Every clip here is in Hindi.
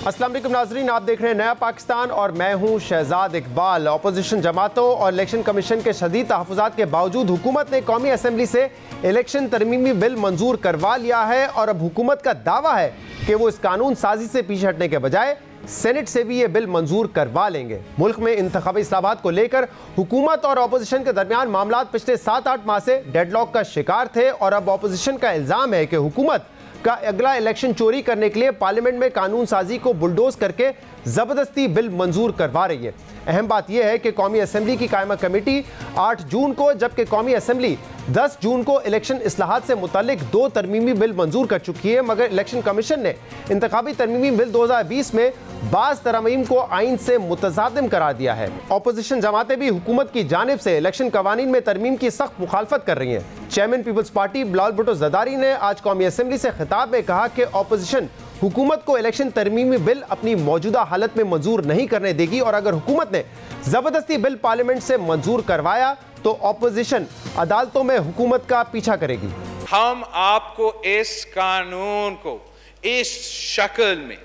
अस्सलाम वालेकुम नाज़रीन, आप देख रहे हैं नया पाकिस्तान और मैं हूं शहजाद इकबाल। अपोजिशन जमातों और इलेक्शन कमीशन के शदीद तहफ़्फ़ुज़ात के बावजूद हुकूमत ने कौमी असम्बली से इलेक्शन तरमीमी बिल मंजूर करवा लिया है और अब हुकूमत का दावा है कि वो इस कानून साजी से पीछे हटने के बजाय सेनेट से भी ये बिल मंजूर करवा लेंगे। मुल्क में इंतखाबी इस्लाहात को लेकर हुकूमत और अपोजिशन के दरमियान मामला पिछले 7-8 माह से डेडलॉक का शिकार थे और अब अपोजिशन का इल्ज़ाम है कि हुकूमत का अगला इलेक्शन चोरी करने के लिए पार्लियामेंट में कानून साजी को बुलडोज करके जबरदस्ती बिल मंजूर करवा रही है। अहम बात यह है कि कौमी असम्बली की कायमा कमेटी 8 जून को, जबकि कौमी असम्बली 10 जून को इलेक्शन इस्लाहात से मुतालिक 2 तरमीमी बिल मंजूर कर चुकी है, मगर इलेक्शन कमीशन ने इंतखाबी तरमीमी बिल 2020 में बाज़ तरमीम को आइन से मुतज़ादिम करार दिया है। अपोजिशन जमातें भी हुकूमत की जानिब से इलेक्शन कवानीन में तरमीम की सख्त मुखालफत कर रही हैं। Chairman People's Party Bilawal Bhutto Zardari ने आज कौमी असम्बली से खिताब में कहा कि अपोजिशन हुकूमत को इलेक्शन तरमीमी बिल अपनी मौजूदा हालत में मंजूर नहीं करने देगी और अगर हुकूमत ने जबरदस्ती बिल पार्लियामेंट से मंजूर करवाया तो अपोजिशन अदालतों में हुकूमत का पीछा करेगी। हम आपको इस कानून को इस शक्ल में,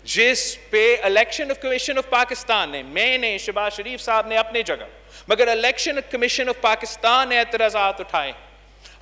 जिस पे इलेक्शन कमीशन ऑफ पाकिस्तान ने, मैंने, शहबाज शरीफ साहब ने अपनी जगह, मगर इलेक्शन कमीशन ऑफ पाकिस्तान ने एतराज़ात उठाए,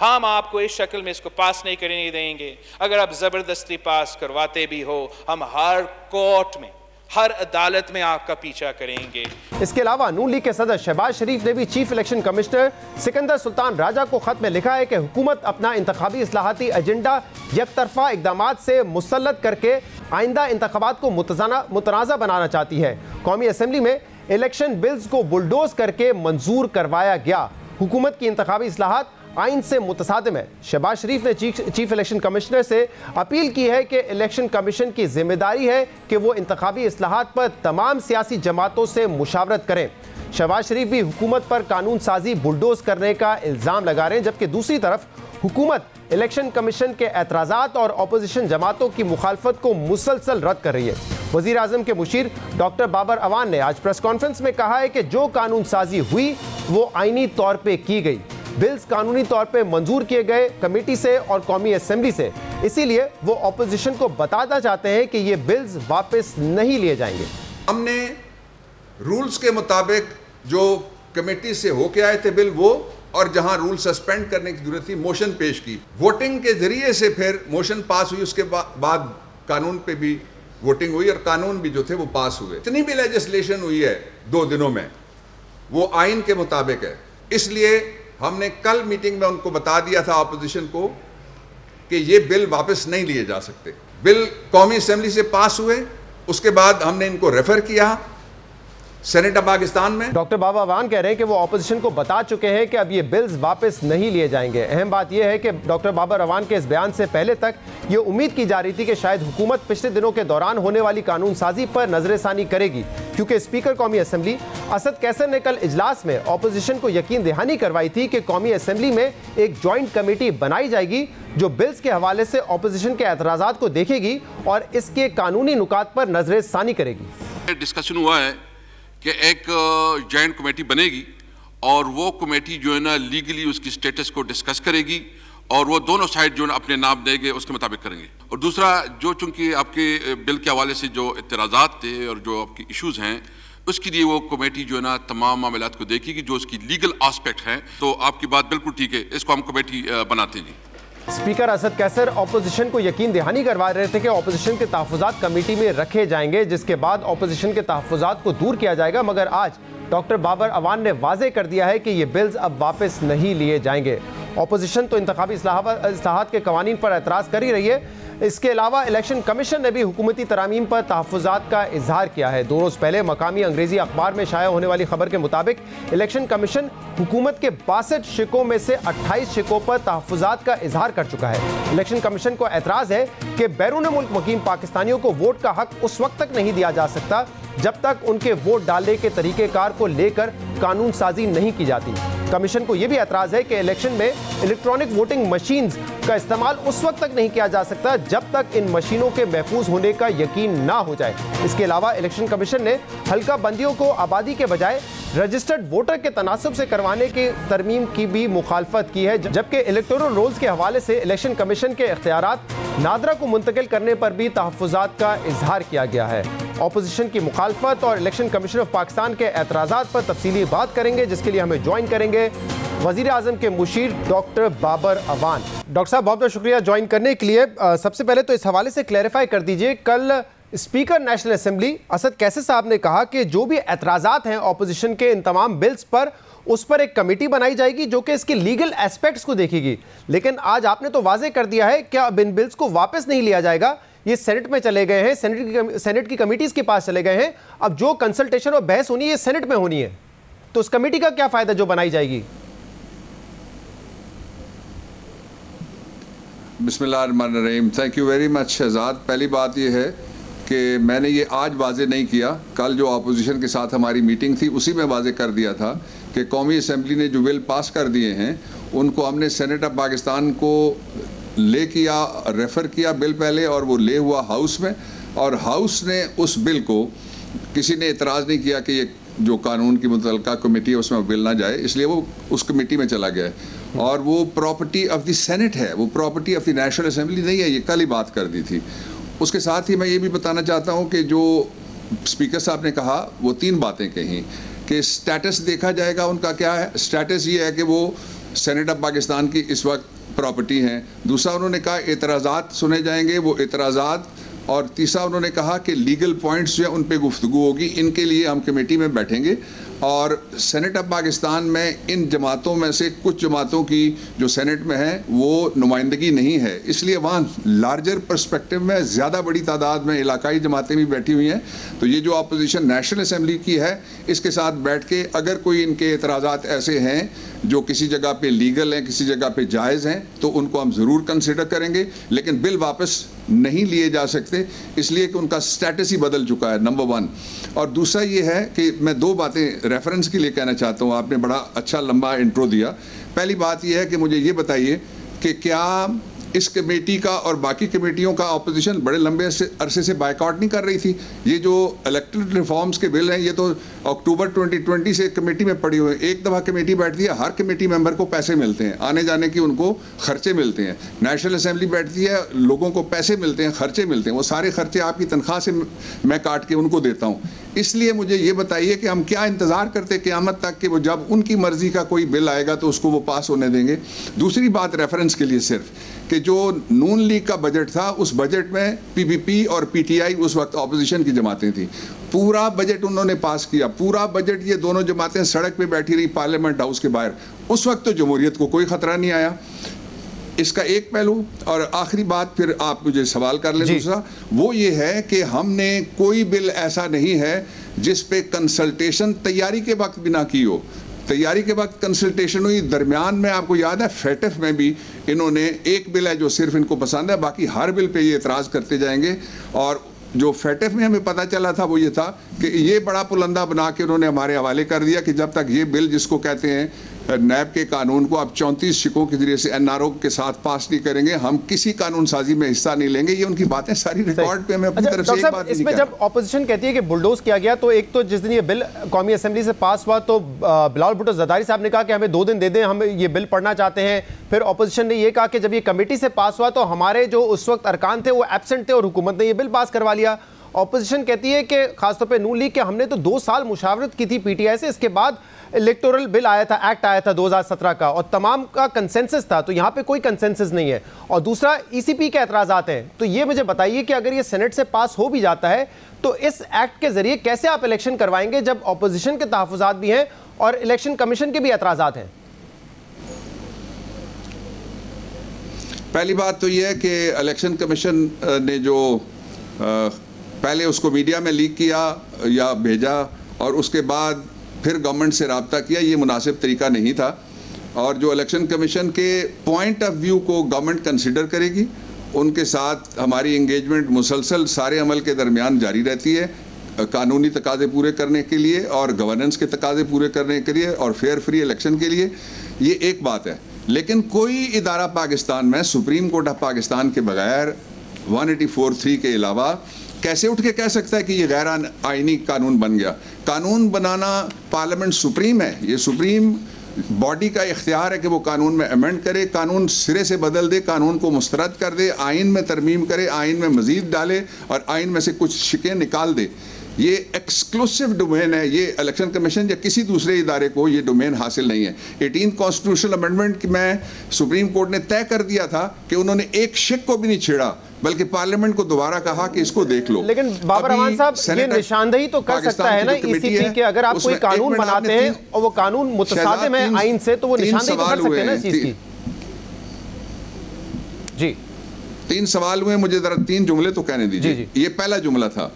हम आपको इस शक्ल में इसको पास नहीं करने देंगे। अगर आप जबरदस्ती पास करवाते भी हो, हम हर कोर्ट में, हर अदालत में आपका पीछा करेंगे। इसके अलावा नून लीग के सदर शहबाज शरीफ ने भी chief election commissioner Sikandar Sultan Raja को खत में लिखा है कि हुकूमत अपना इंतखाबी इस्लाहाती एजेंडा यकतरफा इकदामात से मुसल्लत करके आइंदा इंतखाबात को मुतनाज़ा बनाना चाहती है। कौमी असम्बली में इलेक्शन बिल्स को बुलडोज करके मंजूर करवाया गया। हुकूमत की इंतखाबी इस्लाहात आइन से मुतसादिम है। शहबाज शरीफ ने चीफ इलेक्शन कमिश्नर से अपील की है कि इलेक्शन कमीशन की जिम्मेदारी है कि वो इंतखाबी इस्लाहात पर तमाम सियासी जमातों से मुशावरत करें। शहबाज शरीफ भी हुकूमत पर कानून साजी बुलडोज करने का इल्ज़ाम लगा रहे हैं, जबकि दूसरी तरफ हुकूमत इलेक्शन कमीशन के एतराज़ात और अपोजिशन जमातों की मुखालफत को मुसलसल रद्द कर रही है। वज़ीर आज़म के मुशीर डॉक्टर बाबर अवान ने आज प्रेस कॉन्फ्रेंस में कहा है कि जो कानून साजी हुई वो आइनी तौर पर की गई। बिल्स कानूनी तौर पे मंजूर किए गए कमेटी से और कौमी असम्बली से, इसीलिए वो अपोजिशन को बताना चाहते हैं कि ये बिल्स वापस नहीं लिए जाएंगे। हमने रूल्स के मुताबिक जो कमेटी से होके आए थे बिल वो, और जहां रूल सस्पेंड करने की जरूरत थी मोशन पेश की, वोटिंग के जरिए से फिर मोशन पास हुई, उसके बाद कानून पे भी वोटिंग हुई और कानून भी जो थे वो पास हुए। जितनी भी लेजिस्लेशन हुई है 2 दिनों में वो आइन के मुताबिक है। इसलिए हमने कल मीटिंग में उनको बता दिया था अपोजिशन को कि ये बिल वापस नहीं लिए जा सकते। बिल कौमी असेंबली से पास हुए, उसके बाद हमने इनको रेफर किया सेनेट ऑफ पाकिस्तान में। डॉक्टर बाबा अवान कह रहे हैं कि वो अपोजिशन को बता चुके हैं कि अब ये बिल्स वापस नहीं लिए जाएंगे। अहम बात यह है कि डॉक्टर बाबर अवान के इस बयान से पहले तक ये उम्मीद की जा रही थी कि शायद हुकूमत पिछले दिनों के दौरान होने वाली कानून साजी पर नजरसानी करेगी, क्योंकि स्पीकर कौमी असम्बली असद कैसर ने कल इजलास में अपोजिशन को यकीन दहानी करवाई थी कि कौमी असम्बली में एक जॉइंट कमेटी बनाई जाएगी जो बिल्स के हवाले से अपोजिशन के एतराज़ात को देखेगी और इसके कानूनी नुकात पर नजरसानी करेगी। डिस्कशन हुआ है कि एक जॉइंट कमेटी बनेगी और वो कमेटी जो है ना लीगली उसकी स्टेटस को डिस्कस करेगी और वो दोनों साइड जो है अपने नाम देंगे उसके मुताबिक करेंगे। और दूसरा, जो चूंकि आपके बिल के हवाले से जो इतराज़ात थे और जो आपके इश्यूज़ हैं, उसके लिए वो कमेटी जो है ना तमाम मामलात को देखेगी जो उसकी लीगल आस्पेक्ट हैं। तो आपकी बात बिल्कुल ठीक है, इसको हम कमेटी बनाते हैं। स्पीकर असद कैसर अपोजिशन को यकीन दहानी करवा रहे थे कि अपोजिशन के तहफ़्फ़ुज़ात कमेटी में रखे जाएंगे, जिसके बाद अपोजिशन के तहफ़्फ़ुज़ात को दूर किया जाएगा, मगर आज डॉक्टर बाबर अवान ने वाज़े कर दिया है कि ये बिल्स अब वापस नहीं लिए जाएंगे। अपोजिशन तो इंतखाबी इस्लाहात के कवानीन पर एतराज़ कर ही रही है। इसके अलावा इलेक्शन कमीशन ने भी हुकूमती तरामीम पर तहफ़्फ़ुज़ात का इजहार किया है। 2 रोज़ पहले मकामी अंग्रेज़ी अखबार में शाया होने वाली खबर के मुताबिक इलेक्शन कमीशन हुकूमत के 62 शिकों में से 28 शिकों पर तहफ़्फ़ुज़ात का इजहार कर चुका है। इलेक्शन कमीशन को एतराज़ है कि बैरून मुल्क मुकीम पाकिस्तानियों को वोट का हक उस वक्त तक नहीं दिया जा सकता जब तक उनके वोट डालने के तरीक़ेकार को लेकर कानून साजी नहीं की जाती। कमीशन को यह भी एतराज़ है कि इलेक्शन में इलेक्ट्रॉनिक वोटिंग मशीन्स का इस्तेमाल उस वक्त तक नहीं किया जा सकता जब तक इन मशीनों के महफूज होने का यकीन ना हो जाए। इसके अलावा इलेक्शन कमीशन ने हल्का बंदियों को आबादी के बजाय रजिस्टर्ड वोटर के तनासब से करवाने की तरमीम की भी मुखालफत की है, जबकि इलेक्टोरल रोल्स के हवाले से इलेक्शन कमीशन के इख्तियारात नादरा को मुंतकिल करने पर भी तहफ़्फ़ुज़ात का इजहार किया गया है। ऑपोजिशन की मुखालफत और इलेक्शन कमीशन ऑफ पाकिस्तान के एतराज़ात पर तफसीली बात करेंगे, जिसके लिए हमें ज्वाइन करेंगे वज़ीर आज़म के मुशीर डॉक्टर बाबर अवान। डॉक्टर साहब, बहुत बहुत शुक्रिया ज्वाइन करने के लिए। सबसे पहले तो इस हवाले से क्लैरिफाई कर दीजिए, कल speaker national assembly Asad Qaiser साहब ने कहा कि जो भी एतराज़ात हैं ऑपोजिशन के इन तमाम बिल्स पर, उस पर एक कमेटी बनाई जाएगी जो कि इसके लीगल एस्पेक्ट्स को देखेगी। लेकिन आज आपने तो वाजे कर दिया है कि अब इन बिल्स को वापस नहीं लिया जाएगा, ये सेनेट में चले गए हैं, सेनेट की कमेटीज के पास चले गए हैं। अब जो कंसल्टेशन और बहस होनी है ये सेनेट में होनी है, तो उस कमेटी का क्या फायदा जो बनाई जाएगी? बिस्मिल्लाहिर्रहमानिर्रहीम। Thank you very much Shahzad. पहली बात यह है कि मैंने ये आज वाजे नहीं किया, कल जो अपोजिशन के साथ हमारी मीटिंग थी उसी में वाजे कर दिया था कि कौमी असम्बली ने जो बिल पास कर दिए हैं उनको हमने सेनेट ऑफ पाकिस्तान को ले किया, रेफ़र किया बिल पहले, और वो ले हुआ हाउस में, और हाउस ने उस बिल को, किसी ने एतराज़ नहीं किया कि ये जो कानून की मुतल्लिका कमेटी है उसमें बिल ना जाए, इसलिए वो उस कमेटी में चला गया है। और वो प्रॉपर्टी ऑफ द सेनेट है, वो property of the national assembly नहीं है, ये कल ही बात कर दी थी। उसके साथ ही मैं ये भी बताना चाहता हूँ कि जो स्पीकर साहब ने कहा वो 3 बातें कहीं कि स्टेटस देखा जाएगा उनका क्या है। स्टेटस ये है कि वो सेनेट ऑफ पाकिस्तान की इस वक्त प्रॉपर्टी हैं। दूसरा उन्होंने कहा एतराज़ात सुने जाएंगे, वो एतराज़ात, और तीसरा उन्होंने कहा कि लीगल पॉइंट्स जो है उन पे गुफ्तगू होगी, इनके लिए हम कमेटी में बैठेंगे। और सेनेट ऑफ पाकिस्तान में इन जमातों में से कुछ जमातों की जो सेनेट में है वो नुमाइंदगी नहीं है, इसलिए वहाँ लार्जर पर्सपेक्टिव में ज़्यादा बड़ी तादाद में इलाकाई जमातें भी बैठी हुई हैं। तो ये जो अपोजिशन नेशनल असम्बली की है इसके साथ बैठ के अगर कोई इनके एतराज़ात ऐसे हैं जो किसी जगह पे लीगल हैं, किसी जगह पे जायज़ हैं, तो उनको हम ज़रूर कंसिडर करेंगे, लेकिन बिल वापस नहीं लिए जा सकते इसलिए कि उनका स्टेटस ही बदल चुका है, नंबर 1। और दूसरा ये है कि मैं 2 बातें रेफरेंस के लिए कहना चाहता हूँ। आपने बड़ा अच्छा लंबा इंट्रो दिया। पहली बात यह है कि मुझे ये बताइए कि क्या इस कमेटी का और बाकी कमेटियों का अपोजिशन बड़े लंबे अरसे से बायकॉट नहीं कर रही थी? ये जो इलेक्टोरल रिफॉर्म्स के बिल हैं ये तो अक्टूबर 2020 से कमेटी में पड़ी हुई है। एक दफ़ा कमेटी बैठती है, हर कमेटी मेंबर को पैसे मिलते हैं, आने जाने की उनको खर्चे मिलते हैं। नेशनल असेंबली बैठती है, लोगों को पैसे मिलते हैं, खर्चे मिलते हैं, वो सारे खर्चे आपकी तनख्वाह से मैं काट के उनको देता हूँ। इसलिए मुझे ये बताइए कि हम क्या इंतज़ार करते क़यामत तक कि वो जब उनकी मर्ज़ी का कोई बिल आएगा तो उसको वो पास होने देंगे? दूसरी बात रेफरेंस के लिए सिर्फ कि जो नून लीग का बजट था उस बजट में पीपीपी और पीटीआई उस वक्त अपोजिशन की जमातें थी, पूरा बजट उन्होंने पास किया, पूरा बजट ये दोनों जमातें सड़क पे बैठी रही पार्लियामेंट हाउस के बाहर। उस वक्त तो जमहूरियत को कोई ख़तरा नहीं आया। इसका एक पहलू। और आखिरी बात फिर आप मुझे सवाल कर लें, दूसरा वो ये है कि हमने कोई बिल ऐसा नहीं है जिस पे कंसल्टेशन तैयारी के वक्त भी ना की हो। तैयारी के वक्त कंसल्टेशन हुई, दरमियान में आपको याद है फैटफ में भी इन्होंने एक बिल है जो सिर्फ इनको पसंद है, बाकी हर बिल पे ये एतराज़ करते जाएंगे। और जो फैटफ में हमें पता चला था वो ये था कि ये बड़ा पुलंदा बना के उन्होंने हमारे हवाले कर दिया कि जब तक ये बिल जिसको कहते हैं नैब के कानून को आप 34 शिकों के जरिए से एनआरओ के साथ पास नहीं करेंगे, हम किसी कानून साजी में हिस्सा नहीं लेंगे। ये उनकी बातें सारी रिकॉर्ड पे मैं अपनी तरफ से एक बात इसमें जब ऑपोजिशन कहती है कि बुलडोज किया गया, तो एक तो जिस दिन ये बिल कौमी असेंबली से पास हुआ तो बिलावल भुट्टो जरदारी साहब ने कहा कि हमें 2 दिन दे दें, हम ये बिल पढ़ना चाहते हैं। फिर ऑपोजिशन ने ये कहा कि जब ये कमेटी से पास हुआ तो हमारे जो उस वक्त अरकान थे वो एब्सेंट थे और हुकूमत ने ये बिल पास करवा लिया। ऑपोजिशन कहती है कि खासतौर पे नून लीग के हमने तो 2 साल मुशावरत की थी पीटीआई से, इसके बाद इलेक्टोरल बिल आया था, एक्ट आया था 2017 का, और तमाम का कंसेंसस था, तो यहाँ पे कोई कंसेंसस नहीं है। और दूसरा ईसीपी के एतराज़ात हैं। तो ये मुझे बताइए कि अगर ये सेनेट से पास हो भी जाता है तो इस एक्ट के जरिए कैसे आप इलेक्शन करवाएंगे जब ऑपोजिशन के तहफ़्फ़ुज़ात भी हैं और इलेक्शन कमीशन के भी एतराज़ात हैं? पहली बात तो यह है कि इलेक्शन कमीशन ने जो पहले उसको मीडिया में लीक किया या भेजा और उसके बाद फिर गवर्नमेंट से रब्ता किया, ये मुनासिब तरीका नहीं था। और जो इलेक्शन कमीशन के पॉइंट ऑफ व्यू को गवर्नमेंट कंसिडर करेगी, उनके साथ हमारी इंगेजमेंट मुसलसल सारे अमल के दरमियान जारी रहती है, कानूनी तकाज़े पूरे करने के लिए और गवर्नेंस के तकाज़े पूरे करने के लिए और फेयर फ्री इलेक्शन के लिए। ये एक बात है। लेकिन कोई इदारा पाकिस्तान में सुप्रीम कोर्ट ऑफ पाकिस्तान के बगैर 184(3) के अलावा कैसे उठ के कह सकता है कि ये गैर आईनी कानून बन गया? कानून बनाना पार्लियामेंट सुप्रीम है, ये सुप्रीम बॉडी का इख्तियार है कि वो कानून में अमेंड करे, कानून सिरे से बदल दे, कानून को मुस्तरद कर दे, आइन में तरमीम करे, आइन में मजीद डाले और आइन में से कुछ शिकें निकाल दे। ये एक्सक्लूसिव डोमेन है, ये इलेक्शन कमीशन या किसी दूसरे इदारे को ये डोमेन हासिल नहीं है। 18 कॉन्स्टिट्यूशनल अमेंडमेंट में सुप्रीम कोर्ट ने तय कर दिया था कि उन्होंने एक शिक को भी नहीं छेड़ा, बल्कि पार्लियामेंट को दोबारा कहा कि इसको देख लो। लेकिन बाबर रहमान साहब, ये निशानदेही तो कर सकता है ना ईसीपी के, अगर आप कोई कानून बनाते हैं और वो कानून मुतसादिम है आइन से, तो वो निशानदेही तो कर सकते हैं ना इस चीज की। जी 3 सवाल हुए, मुझे जरा 3 जुमले तो कहने दीजिए। ये पहला जुमला था।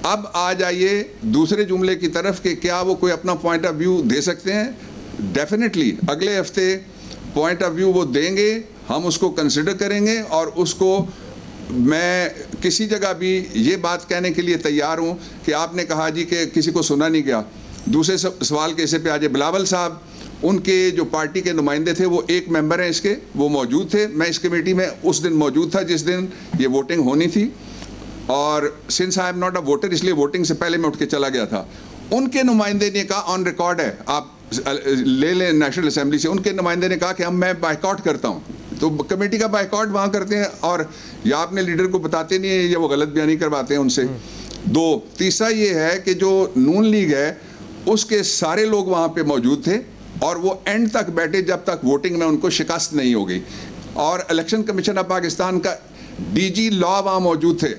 अब आ जाइए दूसरे जुमले की तरफ कि क्या वो कोई अपना पॉइंट ऑफ व्यू दे सकते हैं। डेफिनेटली अगले हफ्ते पॉइंट ऑफ व्यू वो देंगे, हम उसको कंसिडर करेंगे और उसको मैं किसी जगह भी ये बात कहने के लिए तैयार हूँ कि आपने कहा जी कि किसी को सुना नहीं गया। दूसरे सवाल के हिस्से पे आ जाए, बिलावल साहब, उनके जो पार्टी के नुमाइंदे थे वो एक मेंबर हैं इसके, वो मौजूद थे। मैं इस कमेटी में उस दिन मौजूद था जिस दिन ये वोटिंग होनी थी, और since I am not a voter इसलिए वोटिंग से पहले मैं उठ के चला गया था। उनके नुमाइंदे ने कहा, ऑन रिकॉर्ड है, आप ले लें नेशनल असेंबली से, उनके नुमाइंदे ने कहा कि मैं बाइकआउट करता हूँ। तो कमेटी का बाइकआउट वहाँ करते हैं और या अपने लीडर को बताते नहीं है या वो गलत बयानी करवाते हैं उनसे। 2, तीसरा ये है कि जो नून लीग है उसके सारे लोग वहाँ पे मौजूद थे और वो एंड तक बैठे जब तक वोटिंग में उनको शिकस्त नहीं हो गई। और इलेक्शन कमीशन ऑफ पाकिस्तान का DG लॉ वहाँ मौजूद थे।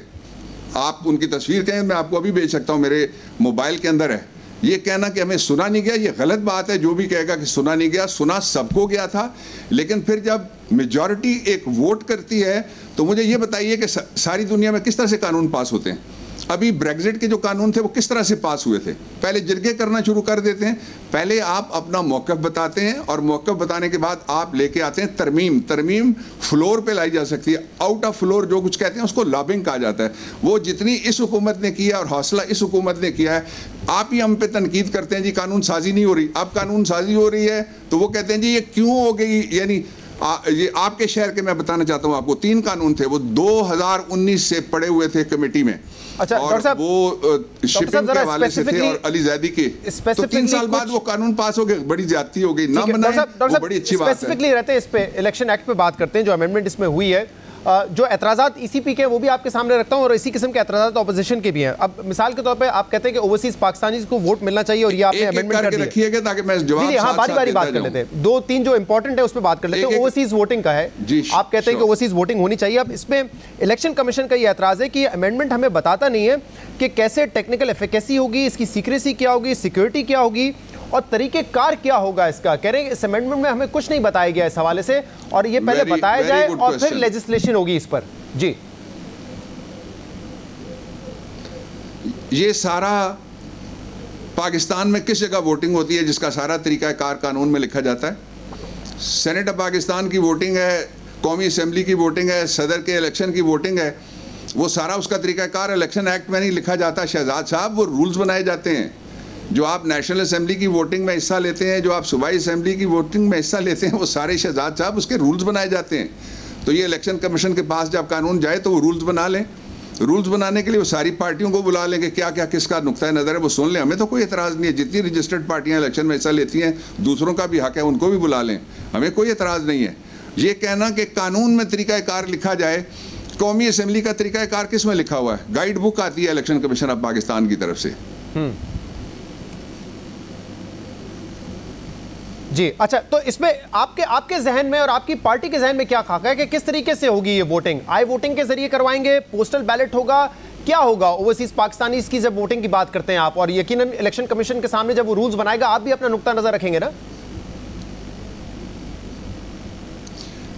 आप उनकी तस्वीर कहें, मैं आपको अभी भेज सकता हूँ, मेरे मोबाइल के अंदर है। ये कहना कि हमें सुना नहीं गया, ये गलत बात है। जो भी कहेगा कि सुना नहीं गया, सुना सबको गया था। लेकिन फिर जब मेजॉरिटी एक वोट करती है तो मुझे ये बताइए कि सारी दुनिया में किस तरह से कानून पास होते हैं। अभी ब्रेग्जिट के जो कानून थे वो किस तरह से पास हुए थे? पहले जिरगे करना शुरू कर देते हैं, पहले आप अपना मौक़िफ़ बताते हैं और मौक़िफ़ बताने के बाद आप लेके आते हैं तरमीम। तरमीम फ्लोर पे लाई जा सकती है, आउट ऑफ फ्लोर जो कुछ कहते हैं उसको लॉबिंग कहा जाता है। वो जितनी इस हुकूमत ने किया और हौसला इस हुकूमत ने किया है, आप ही हम पे तनकीद करते हैं जी कानून साजी नहीं हो रही। अब कानून साजी हो रही है तो वो कहते हैं जी ये क्यों हो गई। यानी ये आपके शहर के, मैं बताना चाहता हूँ आपको, 3 कानून थे, वो 2019 से पड़े हुए थे कमेटी में। अच्छा, और वो शिपिंग के हवाले से थे और अली जैदी के। तो 3 साल बाद वो कानून पास हो गए, बड़ी ज्यादती हो गई। ना बनाए वो बड़ी अच्छी बात है। स्पेसिफिकली रहते हैं इस पे, इलेक्शन एक्ट पे बात करते हैं, जो अमेंडमेंट इसमें हुई है, जो एतराज़ात ईसीपी के वो भी आपके सामने रखता हूं और इसी किस्म के एतराज़ात ऑपोजिशन के भी हैं। अब मिसाल के तौर पे आप कहते हैं कि ओवरसीज पाकिस्तानीज को वोट मिलना चाहिए और ये आपने अमेंडमेंट कर दिया, ताकि मैं जवाब हाँ बारी बात कर लेते हैं। 2-3 जो इंपॉर्टेंट है उस पर बात कर लेते हैं। ओवरसीज वोटिंग का है, आप कहते हैं कि ओवरसीज वोटिंग होनी चाहिए। अब इसमें इलेक्शन कमीशन का ये एतराज़ है कि अमेंडमेंट हमें बताता नहीं है कि कैसे टेक्निकल एफिकेसी होगी, इसकी सीक्रेसी क्या होगी, सिक्योरिटी क्या होगी और तरीकेकार क्या होगा इसका। कह रहे हैं इस अमेंडमेंट में हमें कुछ नहीं बताया गया इस हवाले से और ये पहले बताया जाए और फिर लेजिस्लेशन होगी इस पर। जी, ये सारा पाकिस्तान में किस जगह वोटिंग होती है जिसका सारा तरीकाकार कानून में लिखा जाता है? सेनेट ऑफ पाकिस्तान की वोटिंग है, कौमी असेंबली की वोटिंग है, सदर के इलेक्शन की वोटिंग है, वो सारा उसका तरीकाकार इलेक्शन एक्ट में नहीं लिखा जाता शहजाद साहब। वो रूल्स बनाए जाते हैं। जो आप नेशनल असेंबली की वोटिंग में हिस्सा लेते हैं, जो आप सूबाई असेंबली की वोटिंग में हिस्सा लेते हैं, वो सारे शहजाद साहब उसके रूल्स बनाए जाते हैं। तो ये इलेक्शन कमीशन के पास जब कानून जाए तो वो रूल्स बना लें। रूल्स बनाने के लिए वो सारी पार्टियों को बुला लें कि क्या क्या किसका नुक्ता नज़र है वो सुन लें। हमें तो कोई एतराज़ नहीं है, जितनी रजिस्टर्ड पार्टियां इलेक्शन में हिस्सा लेती हैं दूसरों का भी हक है, उनको भी बुला लें, हमें कोई एतराज़ नहीं है। ये कहना कि कानून में तरीक़ाकार लिखा जाए, कौमी असेंबली का तरीक़ाकार किस में लिखा हुआ है? गाइड बुक आती है इलेक्शन कमीशन ऑफ पाकिस्तान की तरफ से। जी, अच्छा, तो इसमें आपके जहन में और आपकी पार्टी के जहन में क्या खाका है कि किस तरीके से होगी ये वोटिंग? आई वोटिंग के जरिए करवाएंगे, पोस्टल बैलेट होगा, क्या होगा? ओवरसीज पाकिस्तानी की जब वोटिंग की बात करते हैं आप, और यकीनन इलेक्शन कमीशन के सामने जब वो रूल्स बनाएगा आप भी अपना नुक्ता नजर रखेंगे ना?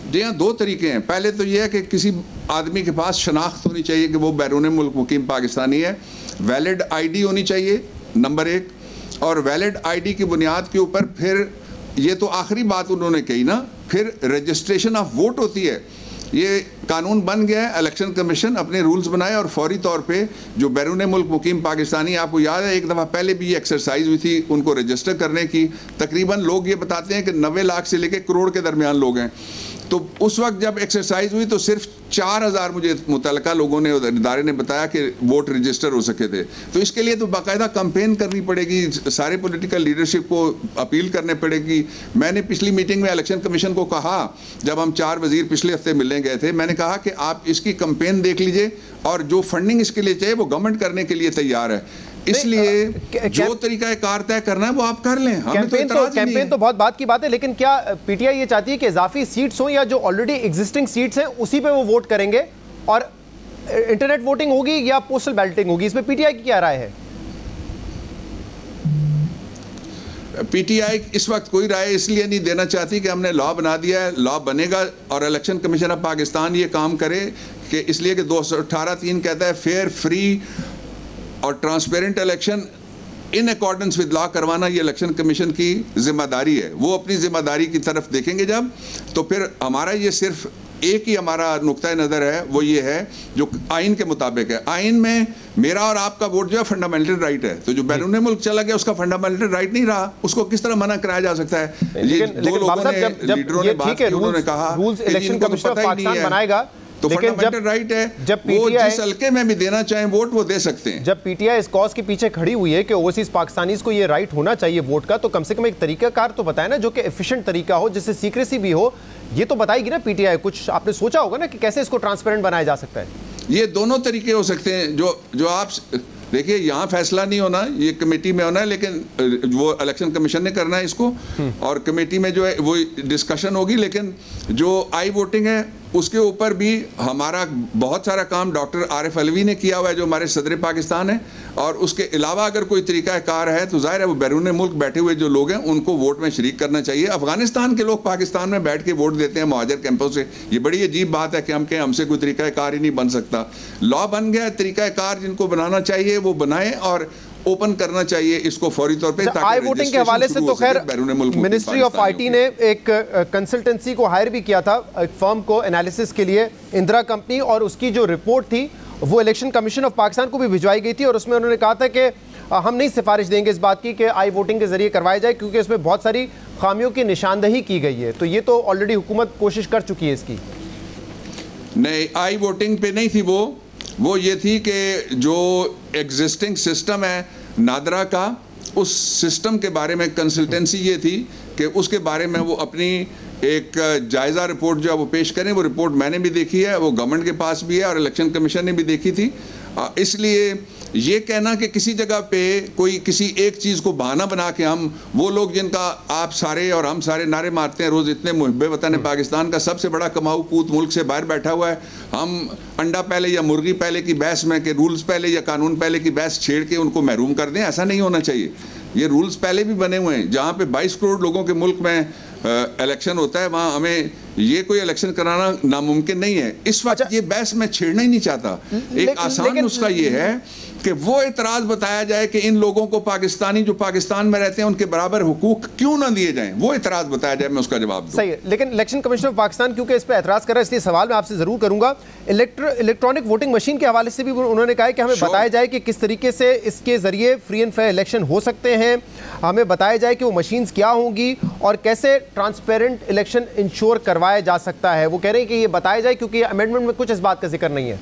जी हाँ, 2 तरीके हैं। पहले तो यह है कि किसी आदमी के पास शनाख्त होनी चाहिए कि वो बैरून मुल्क मुकीम पाकिस्तानी है, वैलिड ID होनी चाहिए, नंबर 1। और वैलिड ID की बुनियाद के ऊपर फिर ये तो आखिरी बात उन्होंने कही ना, फिर रजिस्ट्रेशन ऑफ वोट होती है। ये कानून बन गया है, इलेक्शन कमीशन अपने रूल्स बनाए और फौरी तौर पे जो बैरून मुल्क मुकीम पाकिस्तानी, आपको याद है एक दफ़ा पहले भी ये एक्सरसाइज हुई थी उनको रजिस्टर करने की। तकरीबन लोग ये बताते हैं कि 90 लाख से लेकर करोड़ के दरमियान लोग हैं। तो उस वक्त जब एक्सरसाइज हुई तो सिर्फ 4000 मुझे मुतलका लोगों ने, इदारे ने बताया कि वोट रजिस्टर हो सके थे। तो इसके लिए तो बाकायदा कैंपेन करनी पड़ेगी, सारे पॉलिटिकल लीडरशिप को अपील करने पड़ेगी। मैंने पिछली मीटिंग में इलेक्शन कमीशन को कहा, जब हम 4 वजीर पिछले हफ्ते मिलने गए थे, मैंने कहा कि आप इसकी कैंपेन देख लीजिए और जो फंडिंग इसके लिए चाहिए वो गवर्नमेंट करने के लिए तैयार है। इसलिए जो तरीका कार तय करना है वो आप कर लें। कैंपेन तो बहुत बात की बात है, लेकिन क्या पीटीआई ये चाहती है कि इजाफी सीट्स हो या जो ऑलरेडी एग्जिस्टिंग सीट्स हैं उसी पे वो वोट करेंगे और इंटरनेट वोटिंग होगी या पोस्टल बैलेटिंग होगी? इसमें पीटीआई की क्या राय है? पीटीआई इस वक्त कोई राय इसलिए नहीं देना चाहती कि हमने लॉ बना दिया है, लॉ बनेगा और इलेक्शन कमीशन ऑफ पाकिस्तान ये काम करे कि इसलिए कि 218(3) कहता है फेयर, फ्री और transparent election in accordance with law करवाना ये इलेक्शन कमीशन की जिम्मेदारी है। वो अपनी जिम्मेदारी की तरफ देखेंगे जब, तो फिर हमारा ये सिर्फ एक ही हमारा नुक्ता नज़र है, वो ये है जो आइन के मुताबिक है। आइन में मेरा और आपका वोट जो है फंडामेंटल राइट है, तो जो बैरून मुल्क चला गया उसका फंडामेंटल राइट नहीं रहा, उसको किस तरह मना कराया जा सकता है? ये दो लोगों ने, लीडरों ने बात की, उन्होंने कहा इलेक्शन कमीशन ऑफ पाकिस्तान बनाएगा तो फंडामेंटल राइट है, जब वो जिस हल्के में भी देना चाहें वोट वो दे सकते हैं। जब पीटीआई इस कॉज के पीछे खड़ी हुई है कि ओवरसीज पाकिस्तानीज को ये राइट होना चाहिए वोट का, तो कम से कम एक तरीकाकार तो बताए ना जो कि एफिशिएंट तरीका हो, जिससे सीक्रेसी भी हो। ये तो बताएगी ना पीटीआई, कुछ आपने सोचा होगा ना कि कैसे इसको ट्रांसपेरेंट बनाया जा सकता है? ये दोनों तरीके हो सकते हैं। जो आप देखिए, यहाँ फैसला नहीं होना, ये कमेटी में होना है, लेकिन वो इलेक्शन कमीशन ने करना है इसको, और कमेटी में जो है वो डिस्कशन होगी। लेकिन जो आई वोटिंग है उसके ऊपर भी हमारा बहुत सारा काम डॉक्टर आरिफ अलवी ने किया हुआ है, जो हमारे सदर पाकिस्तान है। और उसके अलावा अगर कोई तरीका कार है तो जाहिर है वो बैरून मुल्क बैठे हुए जो लोग हैं उनको वोट में शरीक करना चाहिए। अफगानिस्तान के लोग पाकिस्तान में बैठ के वोट देते हैं मुहाजिर कैंपों से। ये बड़ी अजीब बात है कि हमसे कोई तरीका कार ही नहीं बन सकता। लॉ बन गया, तरीका कार जिनको बनाना चाहिए वो बनाए और ओपन करना चाहिए इसको फौरी तौर पे। आई वोटिंग के हवाले से तो खैर मिनिस्ट्री ऑफ आईटी ने एक कंसल्टेंसी को हायर भी किया था, एक फर्म को एनालिसिस के लिए, इंदिरा कंपनी, और उसकी जो रिपोर्ट थी वो इलेक्शन कमीशन ऑफ पाकिस्तान को भी भिजवाई गई थी। और उसमें उन्होंने कहा था कि हम नहीं सिफारिश देंगे इस बात की कि आई वोटिंग के जरिए करवाया जाए, क्योंकि इसमें बहुत सारी खामियों की निशानदही की गई है। तो ये तो ऑलरेडी हुकूमत कोशिश कर चुकी है इसकी। नहीं, आई वोटिंग पे नहीं थी वो ये थी कि जो एग्जिस्टिंग सिस्टम है नादरा का, उस सिस्टम के बारे में कंसल्टेंसी ये थी कि उसके बारे में वो अपनी एक जायज़ा रिपोर्ट जो है वो पेश करें। वो रिपोर्ट मैंने भी देखी है, वो गवर्नमेंट के पास भी है और इलेक्शन कमीशन ने भी देखी थी। इसलिए ये कहना कि किसी जगह पे कोई किसी एक चीज़ को बहाना बना के हम वो लोग जिनका आप सारे और हम सारे नारे मारते हैं रोज़, इतने मुहब्बे वतन पाकिस्तान का सबसे बड़ा कमाऊ पूत मुल्क से बाहर बैठा हुआ है, हम अंडा पहले या मुर्गी पहले की बहस में कि रूल्स पहले या कानून पहले की बहस छेड़ के उनको महरूम कर दें? ऐसा नहीं होना चाहिए। ये रूल्स पहले भी बने हुए हैं। जहाँ पे 22 करोड़ लोगों के मुल्क में इलेक्शन होता है वहाँ हमें ये कोई इलेक्शन कराना नामुमकिन नहीं है। इस वक्त ये बहस मैं छेड़ना ही नहीं चाहता। एक आसान नुस्खा ये है कि वो इतराज़ बताया जाए कि इन लोगों को पाकिस्तानी जो पाकिस्तान में रहते हैं उनके बराबर हुकूक क्यों ना दिए जाएं, वो इतराज़ बताया जाए, मैं उसका जवाब दूं। सही है, लेकिन इलेक्शन कमीशन ऑफ पाकिस्तान क्योंकि इस पर एतराज़ कर रहा है, इसलिए सवाल मैं आपसे ज़रूर करूंगा। इलेक्ट्रॉनिक वोटिंग मशीन के हवाले से भी उन्होंने कहा है कि हमें बताया जाए कि किस तरीके से इसके ज़रिए फ्री एंड फेयर इलेक्शन हो सकते हैं, हमें बताया जाए कि वो मशीन्स क्या होंगी और कैसे ट्रांसपेरेंट इलेक्शन इंश्योर करवाया जा सकता है। वो कह रहे हैं कि ये बताया जाए क्योंकि अमेंडमेंट में कुछ इस बात का जिक्र नहीं है।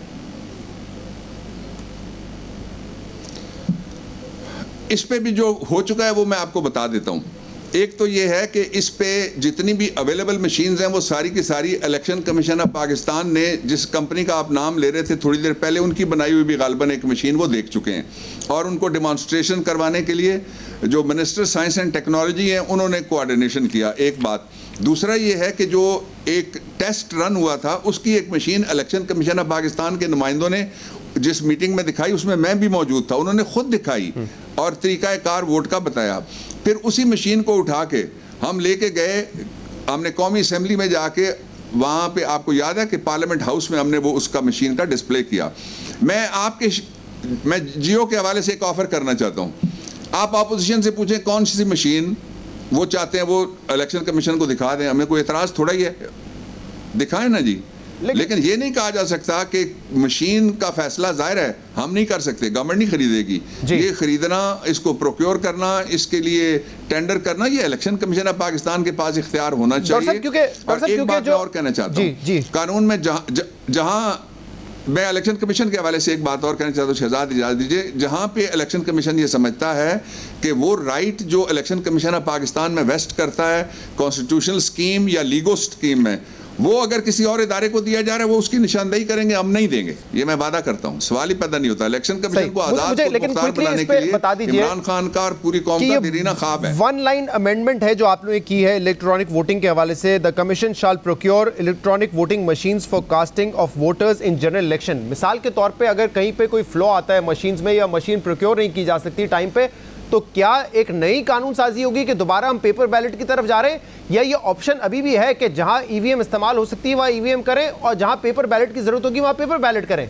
इस पे भी जो हो चुका है वो मैं आपको बता देता हूँ। एक तो ये है कि इस पे जितनी भी अवेलेबल मशीन्स हैं वो सारी की सारी इलेक्शन कमीशन ऑफ पाकिस्तान ने, जिस कंपनी का आप नाम ले रहे थे थोड़ी देर पहले, उनकी बनाई हुई भी गालबन एक मशीन वो देख चुके हैं और उनको डिमॉन्स्ट्रेशन करवाने के लिए जो मिनिस्टर साइंस एंड टेक्नोलॉजी हैं उन्होंने कोऑर्डिनेशन किया। एक बात। दूसरा ये है कि जो एक टेस्ट रन हुआ था उसकी एक machine election commission of Pakistan के नुमाइंदों ने जिस मीटिंग में दिखाई उसमें मैं भी मौजूद था, उन्होंने खुद दिखाई और तरीका कार वोट का बताया। फिर उसी मशीन को उठा के हम लेके गए, हमने कौमी असेंबली में जाके वहाँ पे, आपको याद है कि पार्लियामेंट हाउस में हमने वो उसका मशीन का डिस्प्ले किया। मैं जियो के हवाले से एक ऑफ़र करना चाहता हूँ। आप अपोजिशन से पूछें कौन सी मशीन वो चाहते हैं वो इलेक्शन कमीशन को दिखा दें, हमें कोई एतराज़ थोड़ा ही है, दिखाएं ना जी। लेकिन ये नहीं कहा जा सकता कि मशीन का फैसला जाहिर है हम नहीं कर सकते, गवर्नमेंट नहीं खरीदेगी। ये खरीदना, इसको प्रोक्योर करना, इसके लिए टेंडर करना, ये इलेक्शन कमीशन ऑफ पाकिस्तान के पास इख्तियार होना चाहिए। और एक बात मैं और कहना चाहता हूँ, कानून में जहाँ मैं इलेक्शन कमीशन के हवाले से एक बात और कहना चाहता हूँ, शहजाद इजाज़त दीजिए, जहाँ पे इलेक्शन कमीशन ये समझता है कि वो राइट जो इलेक्शन कमीशन ऑफ पाकिस्तान में वेस्ट करता है कॉन्स्टिट्यूशनल स्कीम या लीगल स्कीम में, वो अगर किसी और इदारे को दिया जा रहा है, वो उसकी निशानदेही करेंगे, हम नहीं देंगे, ये मैं वादा करता हूँ। सवाल ही पैदा नहीं होता। इलेक्शन कमीशन को आजाद मुख्तार बनाने के लिए इमरान खान का और पूरी कौम का देरीना ख्वाब है। वन लाइन अमेंडमेंट है जो आपने ने की है इलेक्ट्रॉनिक वोटिंग के हवाले से, the commission shall procure electronic voting machines for casting of voters in general election. मिसाल के तौर पर अगर कहीं पर कोई फ्लॉ आता है मशीन में या मशीन प्रोक्योर नहीं की जा सकती टाइम पे, तो क्या एक नई कानून साजी होगी कि दोबारा हम पेपर बैलेट की तरफ जा रहे हैं, या ये ऑप्शन अभी भी है कि जहां ईवीएम इस्तेमाल हो सकती है वहां ईवीएम करें और जहां पेपर बैलेट की जरूरत होगी वहां पेपर बैलेट करें?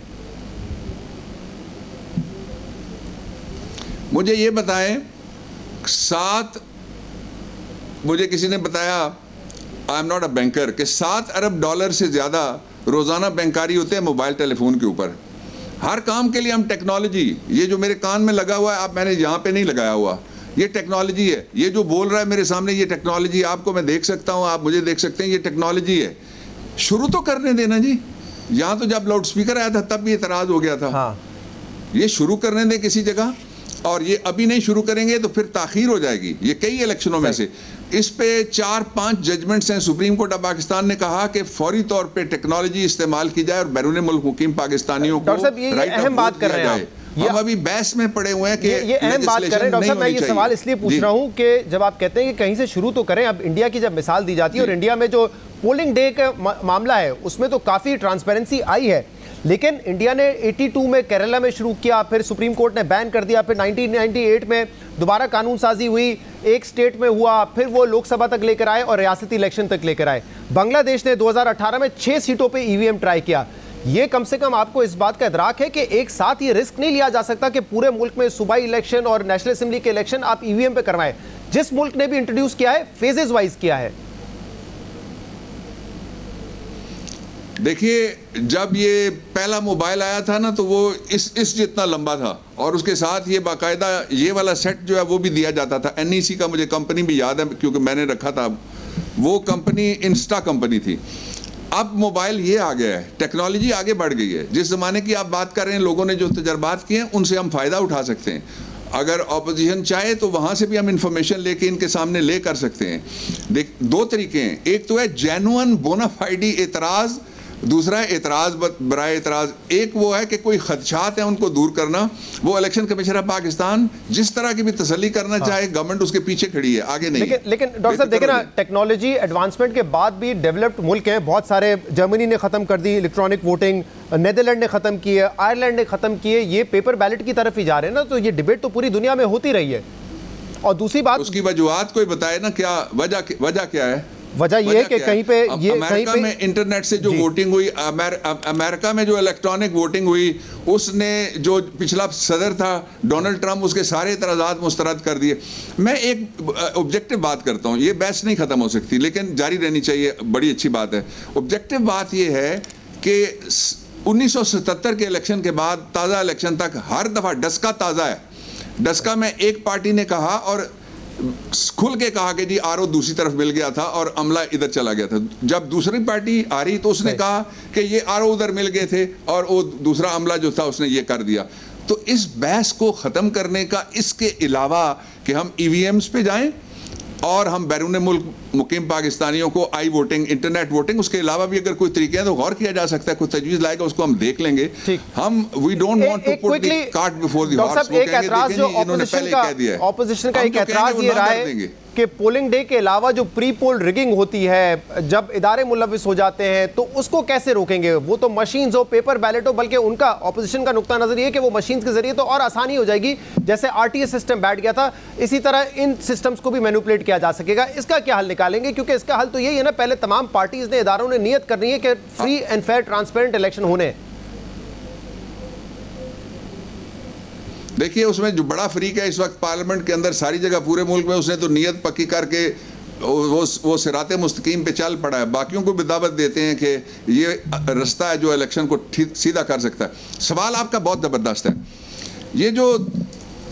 मुझे ये बताएं, मुझे किसी ने बताया, I am not a banker, कि $7 अरब से ज्यादा रोजाना बैंकारी होते हैं मोबाइल टेलीफोन के ऊपर। हर काम के लिए हम टेक्नोलॉजी, ये जो मेरे कान में लगा हुआ है, आप मैंने यहाँ पे नहीं लगाया हुआ, ये टेक्नोलॉजी है। ये जो बोल रहा है मेरे सामने, ये टेक्नोलॉजी, आपको मैं देख सकता हूँ, आप मुझे देख सकते हैं, ये टेक्नोलॉजी है। शुरू तो करने देना जी। यहाँ तो जब लाउड स्पीकर आया था तब भी एतराज़ हो गया था। हाँ। ये शुरू करने दें किसी जगह, और ये अभी नहीं शुरू करेंगे तो फिर ताखीर हो जाएगी। ये कई इलेक्शनों में से इस पे 4-5 जजमेंट्स हैं। सुप्रीम कोर्ट ऑफ पाकिस्तान ने कहा कि फौरी तौर पे टेक्नोलॉजी इस्तेमाल की जाए और बैरून मुल्क मुकीम पाकिस्तानियों को राइट ऑफ वोट दिया जाए। हम अभी बहस में पड़े हुए हैं कि ये अहम बात कर रहे हैं। डॉक्टर साहब, मैं ये सवाल इसलिए पूछ रहा हूँ कि जब आप कहते हैं कि कहीं से शुरू तो करें, अब इंडिया की जब मिसाल दी जाती है और इंडिया में जो पोलिंग डे का मामला है उसमें तो काफ़ी ट्रांसपेरेंसी आई है, लेकिन इंडिया ने 82 में केरला में शुरू किया, फिर सुप्रीम कोर्ट ने बैन कर दिया, फिर 1998 में दोबारा कानून साजी हुई, एक स्टेट में हुआ, फिर वो लोकसभा तक लेकर आए और रियासती इलेक्शन तक लेकर आए। बांग्लादेश ने 2018 में 6 सीटों पे ईवीएम ट्राई किया। ये कम से कम आपको इस बात का इदराक है कि एक साथ ये रिस्क नहीं लिया जा सकता कि पूरे मुल्क में सूबाई इलेक्शन और नेशनल असेंबली के इलेक्शन आप ईवीएम पे करवाएं। जिस मुल्क ने भी इंट्रोड्यूस किया है फेजेस वाइज किया है। देखिए, जब ये पहला मोबाइल आया था ना, तो वो इस जितना लंबा था और उसके साथ ये बाकायदा ये वाला सेट जो है वो भी दिया जाता था। NEC का मुझे कंपनी भी याद है क्योंकि मैंने रखा था। वो कंपनी इंस्टा कंपनी थी। अब मोबाइल ये आ गया है, टेक्नोलॉजी आगे बढ़ गई है। जिस ज़माने की आप बात कर रहे हैं, लोगों ने जो तजर्बात किए हैं उनसे हम फ़ायदा उठा सकते हैं। अगर ऑपोजिशन चाहे तो वहाँ से भी हम इंफॉर्मेशन लेके इनके सामने ले कर सकते हैं। देख, 2 तरीके हैं। एक तो है जेन्युइन बोनाफाइडी एतराज़, दूसरा है एतराज़ बराए एतराज़। एक वो है कि कोई खदशात हैं उनको दूर करना। वो इलेक्शन कमीशन ऑफ पाकिस्तान जिस तरह की भी तसल्ली करना चाहे, गवर्नमेंट उसके पीछे खड़ी है, आगे नहीं। लेकिन डॉक्टर साहब देखें ना, टेक्नोलॉजी एडवांसमेंट के बाद भी डेवलप्ड मुल्क हैं बहुत सारे। जर्मनी ने ख़त्म कर दी इलेक्ट्रॉनिक वोटिंग, नीदरलैंड ने ख़त्म की है, आयरलैंड ने ख़त्म की है। ये पेपर बैलेट की तरफ ही जा रहे हैं ना, तो ये डिबेट तो पूरी दुनिया में होती रही है। और दूसरी बात, उसकी वजूहात कोई बताए ना, क्या वजह क्या है? वजह यह है कि कहीं पे ये अमेरिका में इंटरनेट से जो वोटिंग हुई, अमेरिका में जो इलेक्ट्रॉनिक वोटिंग हुई, उसने जो पिछला सदर था डोनाल्ड ट्रंप, उसके सारे एतराज़ात मुस्तरद कर दिए। मैं एक ऑब्जेक्टिव बात करता हूँ, ये बहस नहीं ख़त्म हो सकती लेकिन जारी रहनी चाहिए, बड़ी अच्छी बात है। ऑब्जेक्टिव बात ये है कि 1977 के इलेक्शन के बाद ताज़ा इलेक्शन तक हर दफ़ा डस्का ताज़ा है। डस्का में एक पार्टी ने कहा और खुल के कहा कि जी आरओ दूसरी तरफ मिल गया था और अमला इधर चला गया था। जब दूसरी पार्टी आ रही तो उसने कहा कि ये आरओ उधर मिल गए थे और वो दूसरा अमला जो था उसने ये कर दिया। तो इस बहस को ख़त्म करने का, इसके अलावा कि हम ईवीएम्स पे जाएं और हम बैरून मुल्क मुकीम पाकिस्तानियों को आई वोटिंग, इंटरनेट वोटिंग, उसके अलावा भी अगर कोई तरीके हैं तो गौर किया जा सकता है। कोई तजवीज़ लाएगा उसको हम देख लेंगे। हम we don't want to put the cart before the horse. एक एतराज़ जो ऑपोजिशन का एक एतराज़ ये रहा है कि पोलिंग डे के अलावा जो प्री पोल रिगिंग होती है, जब इदारे मुलविस हो जाते हैं तो उसको कैसे रोकेंगे? वो तो मशीन्स हो, पेपर बैलेट हो, बल्कि उनका ऑपोजिशन का नुक्ता नजर ये कि वो मशीन्स के जरिए तो और आसानी हो जाएगी। जैसे RTS सिस्टम बैठ गया था, इसी तरह इन सिस्टम्स को भी मैनिपुलेट किया जा सकेगा। इसका क्या हल निकालेंगे? क्योंकि इसका हल तो यही है ना, पहले तमाम पार्टीज ने, इदारों ने नियत करनी है कि free and fair transparent election होने। देखिए, उसमें जो बड़ा फरीक है इस वक्त पार्लियामेंट के अंदर, सारी जगह पूरे मुल्क में, उसने तो नियत पक्की करके वो सिराते मुस्तकीम पे चल पड़ा है, बाकियों को भी दावत देते हैं कि ये रास्ता है जो इलेक्शन को सीधा कर सकता है। सवाल आपका बहुत ज़बरदस्त है। ये जो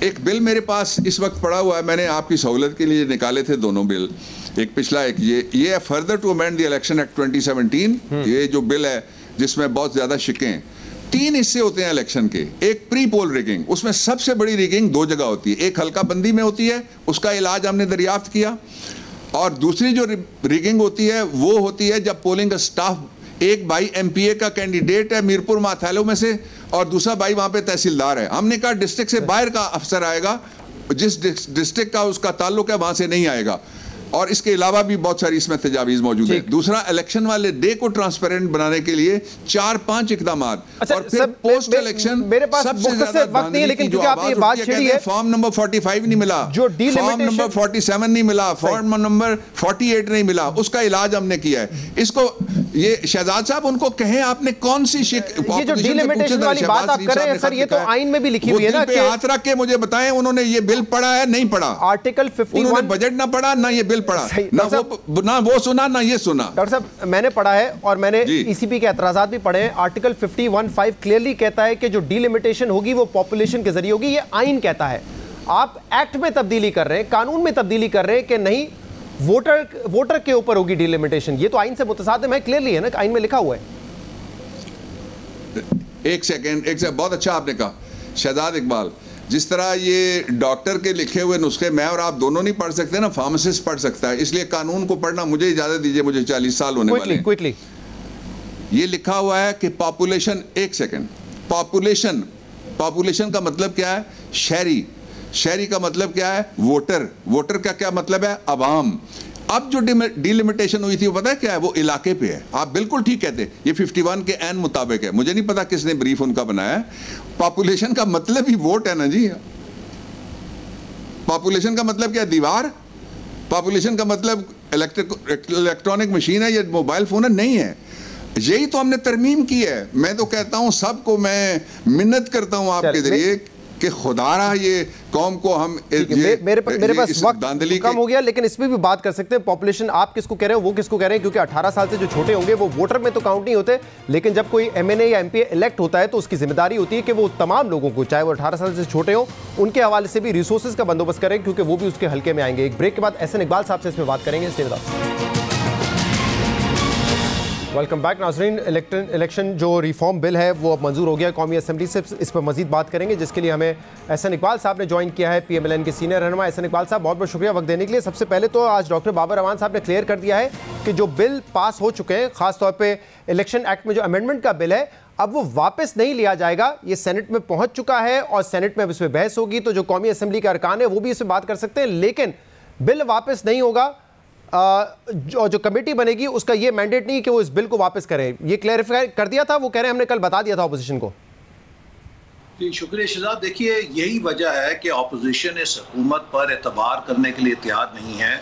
एक बिल मेरे पास इस वक्त पड़ा हुआ है, मैंने आपकी सहूलत के लिए निकाले थे दोनों बिल, एक पिछला एक ये है further to amend the election act 2017। ये जो बिल है जिसमें बहुत ज़्यादा शिकें हैं। 3 हिस्से होते हैं इलेक्शन के। एक प्री पोल रिगिंग, उसमें सबसे बड़ी रिगिंग 2 जगह होती है, एक हल्का बंदी में होती है, उसका इलाज हमने दरियाफ्त किया, और दूसरी जो रिगिंग होती है वो होती है जब पोलिंग स्टाफ, एक भाई एमपीए का कैंडिडेट है मीरपुर माथैलो में से और दूसरा भाई वहां पे तहसीलदार है। हमने कहा डिस्ट्रिक्ट से बाहर का अफसर आएगा, जिस डिस्ट्रिक्ट का उसका ताल्लुक है वहां से नहीं आएगा। और इसके अलावा भी बहुत सारी इसमें तजावीज़ मौजूद है। दूसरा, इलेक्शन वाले डे को ट्रांसपेरेंट बनाने के लिए 4-5 इकदाम। अच्छा, और फिर पोस्ट इलेक्शन मेरे पास सबसे ज्यादा वक्त नहीं है, लेकिन क्योंकि आपने ये बात छेड़ी है, फॉर्म नंबर 45 नहीं मिला, जो फॉर्म नंबर 47 नहीं मिला, फॉर्म नंबर 48 नहीं मिला, उसका इलाज हमने किया है। इसको ये शहजाद साहब उनको कहें, आपने कौन सी ये जो डिलिमिटेशन वाली बात आप कर रहे हैं सर, ये तो आइन में भी लिखी हुई है ना कि हाथ रख के मुझे बताएं उन्होंने ये बिल पढ़ा है नहीं पढ़ा। आर्टिकल 51, उन्होंने बजट ना पढ़ा ना ये बिल पढ़ा, ना वो सुना ना ये सुना। डॉक्टर साहब, मैंने पढ़ा है और मैंने ईसीपी के एतराजात भी पढ़े हैं। आर्टिकल 51(5) क्लियरली कहता है कि जो डिलिमिटेशन होगी वो पॉपुलेशन के जरिए होगी। ये आइन कहता है। आप एक्ट में तब्दीली कर रहे हैं, कानून में तब्दीली कर रहे हैं कि नहीं वोटर के ऊपर होगी डिलिमिटेशन। ये तो आइन से मुतसादिम है, क्लियरली है ना, आइन में लिखा हुआ है। एक सेकंड, बहुत अच्छा आपने कहा शहजाद इकबाल। जिस तरह ये डॉक्टर के लिखे हुए नुस्खे मैं और आप दोनों नहीं पढ़ सकते ना, फार्मासिस्ट पढ़ सकता है, इसलिए कानून को पढ़ना मुझे इजाजत दीजिए, मुझे 40 साल होने वाले हैं। क्विकली ये लिखा हुआ है कि पॉपुलेशन, एक सेकंड, पॉपुलेशन का मतलब क्या है? शहरी का मतलब क्या है? वोटर का क्या मतलब है? अवाम। अब जो डिलिमिटेशन हुई थी वो पता है क्या है? वो इलाके पे है। आप बिल्कुल ठीक कहते हैं, ये 51 के एन मुताबिक है। मुझे नहीं पता किसने ब्रीफ उनका बनाया है। पॉपुलेशन का मतलब ही वोट है ना जी। पॉपुलेशन का मतलब क्या है? दीवार। पॉपुलेशन का मतलब इलेक्ट्रॉनिक मशीन है या मोबाइल फोन है? नहीं है। यही तो हमने तरमीम की है। मैं तो कहता हूं, सबको मैं मिन्नत करता हूं आपके जरिए कि खुदारा ये कौम को हम मेरे पास वक्त कम हो गया, लेकिन इसमें भी बात कर सकते हैं। पॉपुलेशन आप किसको कह रहे हो, वो किसको कह रहे हैं, क्योंकि 18 साल से जो छोटे होंगे वो वोटर में तो काउंट नहीं होते, लेकिन जब कोई एमएनए या एमपीए इलेक्ट होता है तो उसकी जिम्मेदारी होती है कि वो तमाम लोगों को, चाहे वो 18 साल से छोटे हो, उनके हवाले से भी रिसोर्सेज का बंदोबस्त करें, क्योंकि वो भी उसके हल्के में आएंगे। एक ब्रेक के बाद एहसन इकबाल साहब से इसमें बात करेंगे। वेलकम बैक नाज़रीन। इलेक्शन जो रिफॉर्म बिल है वो अब मंजूर हो गया कौमी असम्बली से। इस पर मजीद बात करेंगे, जिसके लिए हमें एहसन इकबाल साहब ने ज्वाइन किया है, PMLN के सीनियर रहनुमा। एहसन इकबाल साहब, बहुत बहुत शुक्रिया वक्त देने के लिए। सबसे पहले तो आज डॉक्टर बाबर अवान साहब ने क्लियर कर दिया है कि जो बिल पास हो चुके हैं, खासतौर पर इलेक्शन एक्ट में जो अमेंडमेंट का बिल है, अब वो वापस नहीं लिया जाएगा। ये सेनेट में पहुंच चुका है और सेनेट में अब इस पर बहस होगी, तो जो कौमी असम्बली के अरकान है वो भी इस पर बात कर सकते हैं, लेकिन बिल वापस नहीं होगा। जो कमेटी बनेगी उसका ये मैंडेट नहीं कि वो इस बिल को वापस करें। ये क्लैरिफाई कर दिया था, वो कह रहे हैं हमने कल बता दिया था ऑपोजिशन को। जी शुक्रिया शहजाद। देखिए, यही वजह है कि ऑपोजिशन इस हुकूमत पर एतबार करने के लिए तैयार नहीं है।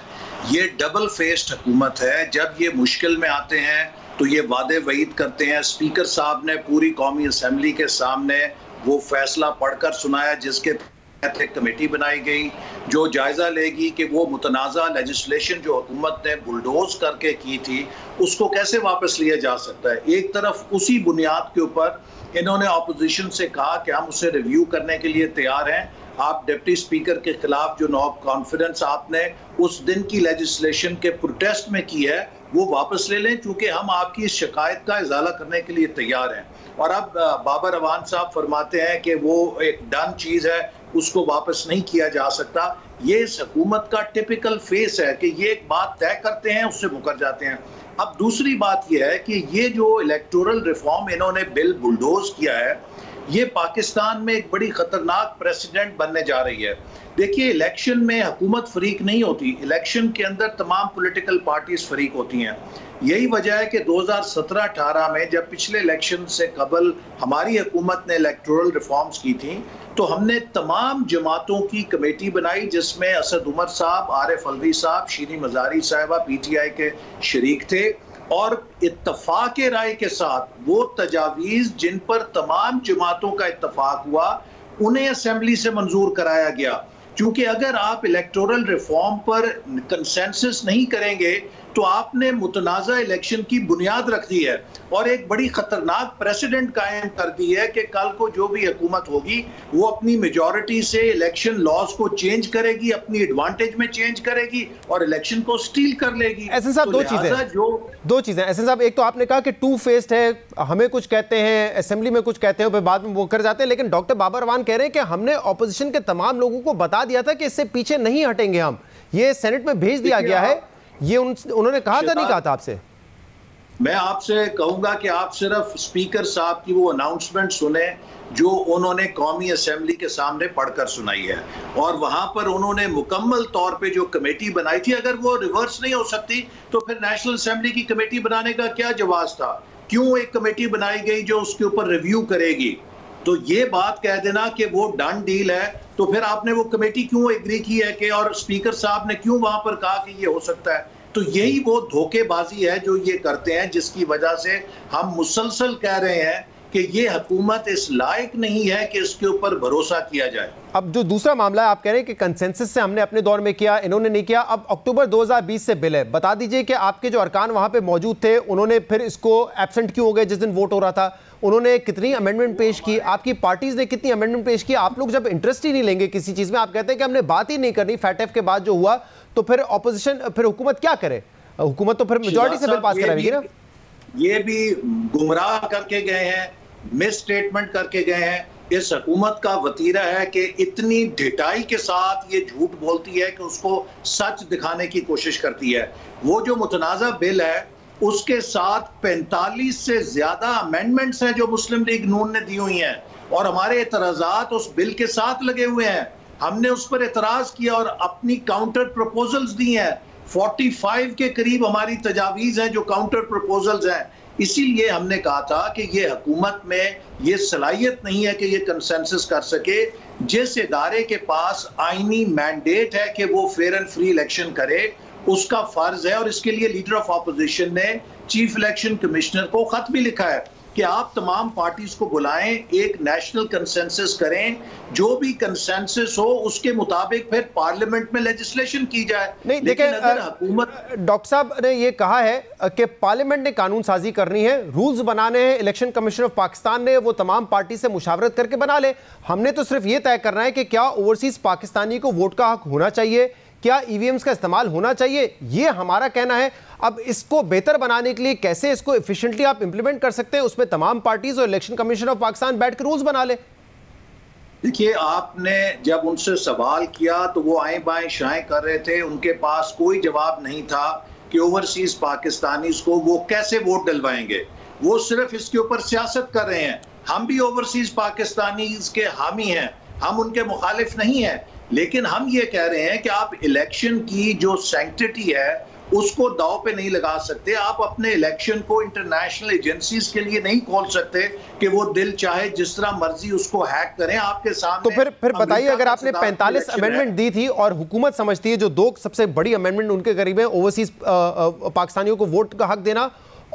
ये डबल फेस्ड हुकूमत है। जब ये मुश्किल में आते हैं तो ये वादे वईद करते हैं। स्पीकर साहब ने पूरी कौमी असम्बली के सामने वो फैसला पढ़कर सुनाया जिसके एक कमेटी बनाई गई जो जायजा लेगी कि वो मुतनाज़ा लेजिस्लेशन जो हुकूमत ने बुलडोज करके की थी उसको कैसे वापस लिया जा सकता है। एक तरफ उसी बुनियाद के ऊपर इन्होंने ऑपोजिशन से कहा कि हम उसे रिव्यू करने के लिए तैयार हैं। आप डिप्टी स्पीकर के खिलाफ जो नो कॉन्फिडेंस आपने उस दिन की लेजिस्लेशन के प्रोटेस्ट में की है वो वापस ले लें, क्योंकि हम आपकी इस शिकायत का इजाला करने के लिए तैयार हैं। और अब बाबर अवान साहब फरमाते हैं कि वो एक डन चीज़ है, उसको वापस नहीं किया जा सकता। ये इस हुकूमत का टिपिकल फेस है कि ये एक बात तय करते हैं, उससे मुकर जाते हैं। अब दूसरी बात यह है कि ये जो इलेक्टोरल रिफॉर्म इन्होंने बिल बुलडोज किया है, ये पाकिस्तान में एक बड़ी खतरनाक प्रेसिडेंट बनने जा रही है। देखिए, इलेक्शन में हुकूमत फरीक नहीं होती, इलेक्शन के अंदर तमाम पॉलिटिकल पार्टीज फरीक होती हैं। यही वजह है कि 2017-18 में जब पिछले इलेक्शन से कबल हमारी हुकूमत ने इलेक्टोरल रिफॉर्म्स की थी तो हमने तमाम जमातों की कमेटी बनाई, जिसमें असद उमर साहब, आरिफ अलवी साहब, शीरी मजारी साहिबा PTI के शरीक थे, और इत्तफाक राय के साथ वो तजावीज़ जिन पर तमाम जमातों का इत्तफाक हुआ उन्हें असेंबली से मंजूर कराया गया। क्योंकि अगर आप इलेक्टोरल रिफॉर्म पर कंसेंसस नहीं करेंगे तो आपने मुतनाज़ा इलेक्शन की बुनियाद रख दी है और एक बड़ी खतरनाक प्रेसिडेंट कायम कर दी है कि कल को जो भी हुकूमत होगी वो अपनी मेजॉरिटी से इलेक्शन लॉज को चेंज करेगी, अपनी एडवांटेज में चेंज करेगी और इलेक्शन को स्टील कर लेगी। एहसन साहब, दो चीजें एहसन साहब, एक तो आपने कहा कि टू फेस्ड है, हमें कुछ कहते हैं, असेंबली में कुछ कहते हैं, फिर बाद में वो कर जाते हैं, लेकिन डॉक्टर बाबर अवान कह रहे हैं कि हमने ऑपोजिशन के तमाम लोगों को बता दिया था कि इससे पीछे नहीं हटेंगे हम, ये सेनेट में भेज दिया गया है। ये उन्होंने कहा था, नहीं कहा था आपसे? मैं आपसे कहूंगा कि आप सिर्फ स्पीकर साहब की वो अनाउंसमेंट सुने जो उन्होंने कौमी असेंबली के सामने पढ़कर सुनाई है, और वहां पर उन्होंने मुकम्मल तौर पे जो कमेटी बनाई थी, अगर वो रिवर्स नहीं हो सकती तो फिर नेशनल असेंबली की कमेटी बनाने का क्या जवाब था? क्यों एक कमेटी बनाई गई जो उसके ऊपर रिव्यू करेगी? तो ये बात कह देना कि वो डन डील है, तो फिर आपने वो कमेटी क्यों एग्री की है कि, और स्पीकर साहब ने क्यों वहां पर कहा कि ये हो सकता है? तो यही वो धोखेबाजी है जो ये करते हैं, जिसकी वजह से हम मुसलसल कह रहे हैं कि ये हुकूमत इस लायक नहीं है कि इसके ऊपर भरोसा किया जाए। अब जो दूसरा मामला है, आप कह रहे हैं कि कंसेंसस से हमने अपने दौर में किया, इन्होंने नहीं किया। अब अक्टूबर 2020 से बिल है, बता दीजिए कि आपके जो अरकान वहां पे मौजूद थे, उन्होंने फिर इसको एब्सेंट क्यों हो गए जिस दिन वोट हो रहा था? उन्होंने कितनी अमेंडमेंट पेश की? आपकी पार्टीज ने कितनी अमेंडमेंट पेश की? आप लोग जब इंटरेस्ट ही नहीं लेंगे किसी चीज में, आप कहते हैं कि हमने बात ही नहीं करनी फैटेफ के बाद जो हुआ, तो फिर ऑपोजिशन, फिर हुकूमत क्या करे? हुकूमत तो फिर मेजॉरिटी से बिल पास कराएगी ना। ये भी गुमराह करके गए हैं, मिस स्टेटमेंट करके गए हैं। इस हुकूमत का वतीरा है कि इतनी ढिठाई के साथ ये झूठ बोलती है कि उसको सच दिखाने की कोशिश करती है। वो जो मुतनाज़ा बिल है उसके साथ 45 से ज्यादा अमेंडमेंट्स हैं जो मुस्लिम लीग नून ने दी हुई हैं, और हमारे एतराजात उस बिल के साथ लगे हुए हैं। हमने उस पर एतराज किया और अपनी काउंटर प्रपोजल्स दी हैं। 45 के करीब हमारी तजावीज़ हैं जो काउंटर प्रपोजल्स हैं। इसीलिए हमने कहा था कि ये हुकूमत में ये सलाहियत नहीं है कि ये कंसेंसस कर सके। जिस इदारे के पास आईनी मैंडेट है कि वो फेयर एंड फ्री इलेक्शन करे, उसका फर्ज है, और इसके लिए लीडर ऑफ ऑपोजिशन ने चीफ इलेक्शन कमिश्नर को खत भी लिखा है कि आप तमाम पार्टीज को बुलाएं, एक नेशनल कंसेंसस करें, जो भी कंसेंसस हो उसके मुताबिक फिर पार्लियामेंट में लेजिस्लेशन की जाए। नहीं, लेकिन अगर हुकूमत, डॉक्टर साहब ने ये कहा है कि पार्लियामेंट ने कानून साजी करनी है, रूल्स बनाने हैं, इलेक्शन कमीशन ऑफ पाकिस्तान ने वो तमाम पार्टी से मुशावरत करके बना ले। हमने तो सिर्फ ये तय करना है कि क्या ओवरसीज पाकिस्तानी को वोट का हक होना चाहिए, क्या ईवीएम्स का इस्तेमाल होना चाहिए, ये हमारा कहना है। अब इसको बेहतर बनाने के लिए कैसे इसको एफिशिएंटली आप इंप्लीमेंट कर सकते हैं, उसमें तमाम पार्टीज और इलेक्शन कमीशन ऑफ पाकिस्तान बैठकर रूल्स बना ले। देखिए, आपने जब उनसे सवाल किया तो वो आए बाएं शाएं कर रहे थे, उनके पास कोई जवाब नहीं था कि ओवरसीज पाकिस्तानीज को वो कैसे वोट डलवाएंगे। वो सिर्फ इसके ऊपर सियासत कर रहे हैं। हम भी ओवरसीज पाकिस्तानीज के हामी हैं, हम उनके मुखालिफ नहीं हैं, लेकिन हम ये कह रहे हैं कि आप इलेक्शन की जो सैंक्टिटी है उसको दाव पे नहीं लगा सकते। आप अपने इलेक्शन को इंटरनेशनल एजेंसीज के लिए नहीं खोल सकते कि वो दिल चाहे जिस तरह मर्जी उसको हैक करें आपके सामने। तो फिर बताइए, अगर आपने 45 अमेंडमेंट दी थी और हुकूमत समझती है जो दो सबसे बड़ी अमेंडमेंट उनके करीब है, ओवरसीज पाकिस्तानियों को वोट का हक देना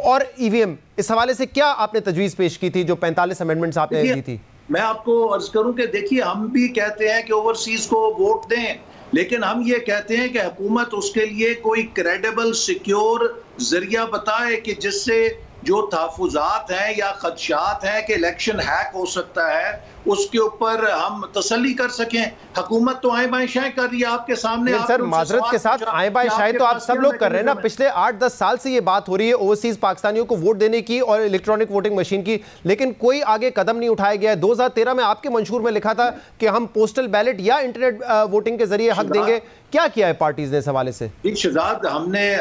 और ईवीएम, इस हवाले से क्या आपने तजवीज पेश की थी जो 45 अमेंडमेंट्स आपने दी थी? मैं आपको अर्ज करूं कि देखिए, हम भी कहते हैं कि ओवरसीज को वोट दें, लेकिन हम ये कहते हैं कि हुकूमत उसके लिए कोई क्रेडिबल सिक्योर जरिया बताए कि जिससे जो तहफुजात हैं या खदशात हैं कि इलेक्शन हैक हो सकता है, उसके ऊपर हम तसल्ली कर सकें। हुकूमत तो आए बाएं शाएं कर रही है आपके सामने। सर, माजरत के साथ आए बाएं शाएं तो आप सब लोग कर रहे हैं ना। पिछले 8-10 साल से ये बात हो रही है ओवरसीज पाकिस्तानियों को वोट देने की और इलेक्ट्रॉनिक वोटिंग मशीन की, लेकिन कोई आगे कदम नहीं उठाया गया है। 2013 में आपके मंशूर में लिखा था कि हम पोस्टल बैलेट या इंटरनेट वोटिंग के जरिए हक देंगे। क्या किया है पार्टीज ने इस हवाले से? शहजाद, हमने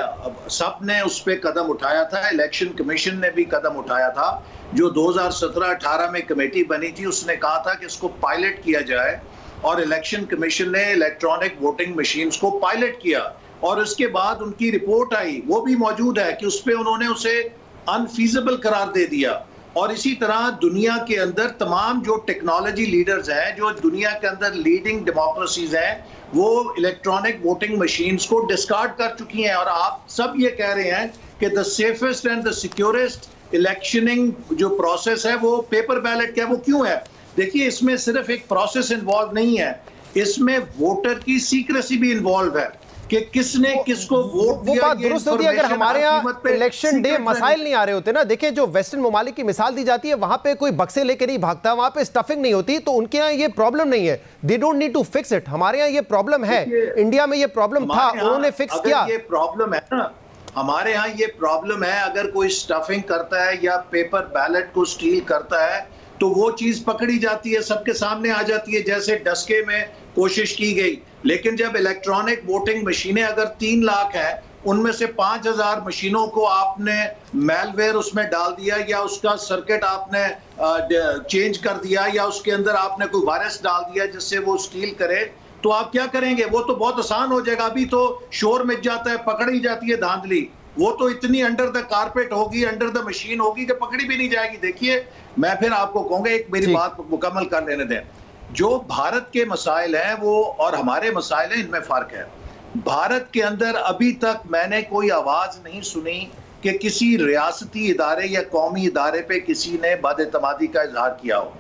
सब ने उस पर कदम उठाया था, इलेक्शन कमीशन ने भी कदम उठाया था। जो 2017-18 में कमेटी बनी थी उसने कहा था कि इसको पायलट किया जाए, और इलेक्शन कमीशन ने इलेक्ट्रॉनिक वोटिंग मशीन्स को पायलट किया, और उसके बाद उनकी रिपोर्ट आई, वो भी मौजूद है कि उस पर उन्होंने उसे अनफीजिबल करार दे दिया। और इसी तरह दुनिया के अंदर तमाम जो टेक्नोलॉजी लीडर्स हैं, जो दुनिया के अंदर लीडिंग डेमोक्रेसीज हैं, वो इलेक्ट्रॉनिक वोटिंग मशीन्स को डिस्कार्ड कर चुकी हैं। और आप सब ये कह रहे हैं कि द सेफेस्ट एंड द सिक्योरेस्ट इलेक्शनिंग जो प्रोसेस है वो पेपर बैलेट का है। वो क्यों है? देखिए, इसमें सिर्फ एक प्रोसेस इन्वॉल्व नहीं है, इसमें वोटर की सीक्रेसी भी इन्वॉल्व है कि किसने किसको वोट दिया। वो बात दुरुस्त होती है अगर हमारे यहाँ इलेक्शन डे मसाइल नहीं आ रहे होते ना। देखिए, जो वेस्टर्न ममालिक की मिसाल दी जाती है, वहां पे कोई बक्से लेके नहीं भागता, वहां पे स्टफिंग नहीं होती, तो उनके यहाँ ये प्रॉब्लम नहीं है। They don't need to fix it. हमारे यहाँ ये प्रॉब्लम है, इंडिया में ये प्रॉब्लम था, उन्होंने फिक्स किया। ये प्रॉब्लम है ना, हमारे यहाँ ये प्रॉब्लम है, अगर कोई स्टफिंग करता है या पेपर बैलेट को स्टील करता है तो वो चीज पकड़ी जाती है, सबके सामने आ जाती है, जैसे डस्के में कोशिश की गई। लेकिन जब इलेक्ट्रॉनिक वोटिंग मशीनें अगर 3 लाख है, उनमें से 5000 मशीनों को आपने मैलवेयर उसमें डाल दिया या उसका सर्किट आपने चेंज कर दिया या उसके अंदर आपने कोई वायरस डाल दिया जिससे वो स्टील करे, तो आप क्या करेंगे? वो तो बहुत आसान हो जाएगा। अभी तो शोर मच जाता है, पकड़ी जाती है धांधली। वो तो इतनी अंडर द कारपेट होगी, अंडर द मशीन होगी कि पकड़ी भी नहीं जाएगी। देखिए, मैं फिर आपको कहूंगा, एक मेरी बात मुकम्मल कर लेने दें। जो भारत के मसाइल हैं वो और हमारे मसाइल हैं, इनमें फर्क है। भारत के अंदर अभी तक मैंने कोई आवाज नहीं सुनी कि किसी रियासती इदारे या कौमी इदारे पे किसी ने बदएतमादी का इजहार किया हो।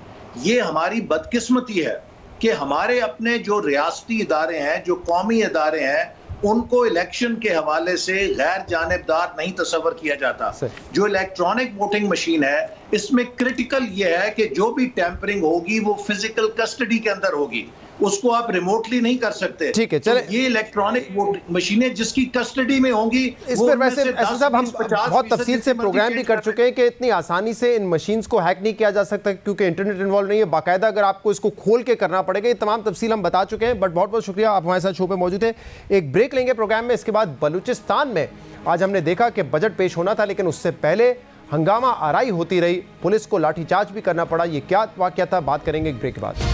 ये हमारी बदकिस्मती है कि हमारे अपने जो रियासती इदारे हैं, जो कौमी इदारे हैं, उनको इलेक्शन के हवाले से गैर जानिबदार नहीं तस्वर किया जाता। जो इलेक्ट्रॉनिक वोटिंग मशीन है, इसमें क्रिटिकल ये है कि जो भी टैंपरिंग होगी वो फिजिकल कस्टडी के अंदर होगी, उसको आप रिमोटली नहीं कर सकते। ठीक है, चले। तो ये इलेक्ट्रॉनिक वोटिंग मशीनें जिसकी कस्टडी में होंगी, इस पर वैसे साहब हम बहुत तफसील से प्रोग्राम भी कर चुके हैं कि इतनी आसानी से इन मशीन्स को हैक नहीं किया जा सकता क्योंकि इंटरनेट इन्वॉल्व नहीं है। बाकायदा अगर आपको इसको खोल के करना पड़ेगा। ये तमाम तफसील हम बता चुके हैं, बट बहुत बहुत शुक्रिया, आप हमारे साथ शो पे मौजूद हैं। एक ब्रेक लेंगे प्रोग्राम में। इसके बाद बलूचिस्तान में आज हमने देखा कि बजट पेश होना था, लेकिन उससे पहले हंगामा आराई होती रही, पुलिस को लाठीचार्ज भी करना पड़ा। ये क्या वाकया था, बात करेंगे एक ब्रेक के बाद।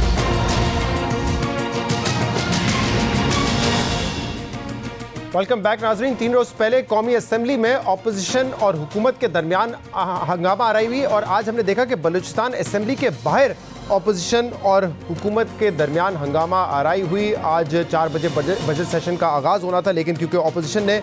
वेलकम बैक नाजरीन। 3 रोज पहले कौमी असेंबली में ऑपोजिशन और हुकूमत के दरमियान हंगामा आराई हुई और आज हमने देखा कि बलूचिस्तान असेंबली के बाहर ऑपोजिशन और हुकूमत के दरमियान हंगामा आराई हुई। आज 4 बजे बजट सेशन का आगाज़ होना था, लेकिन क्योंकि ऑपोजिशन ने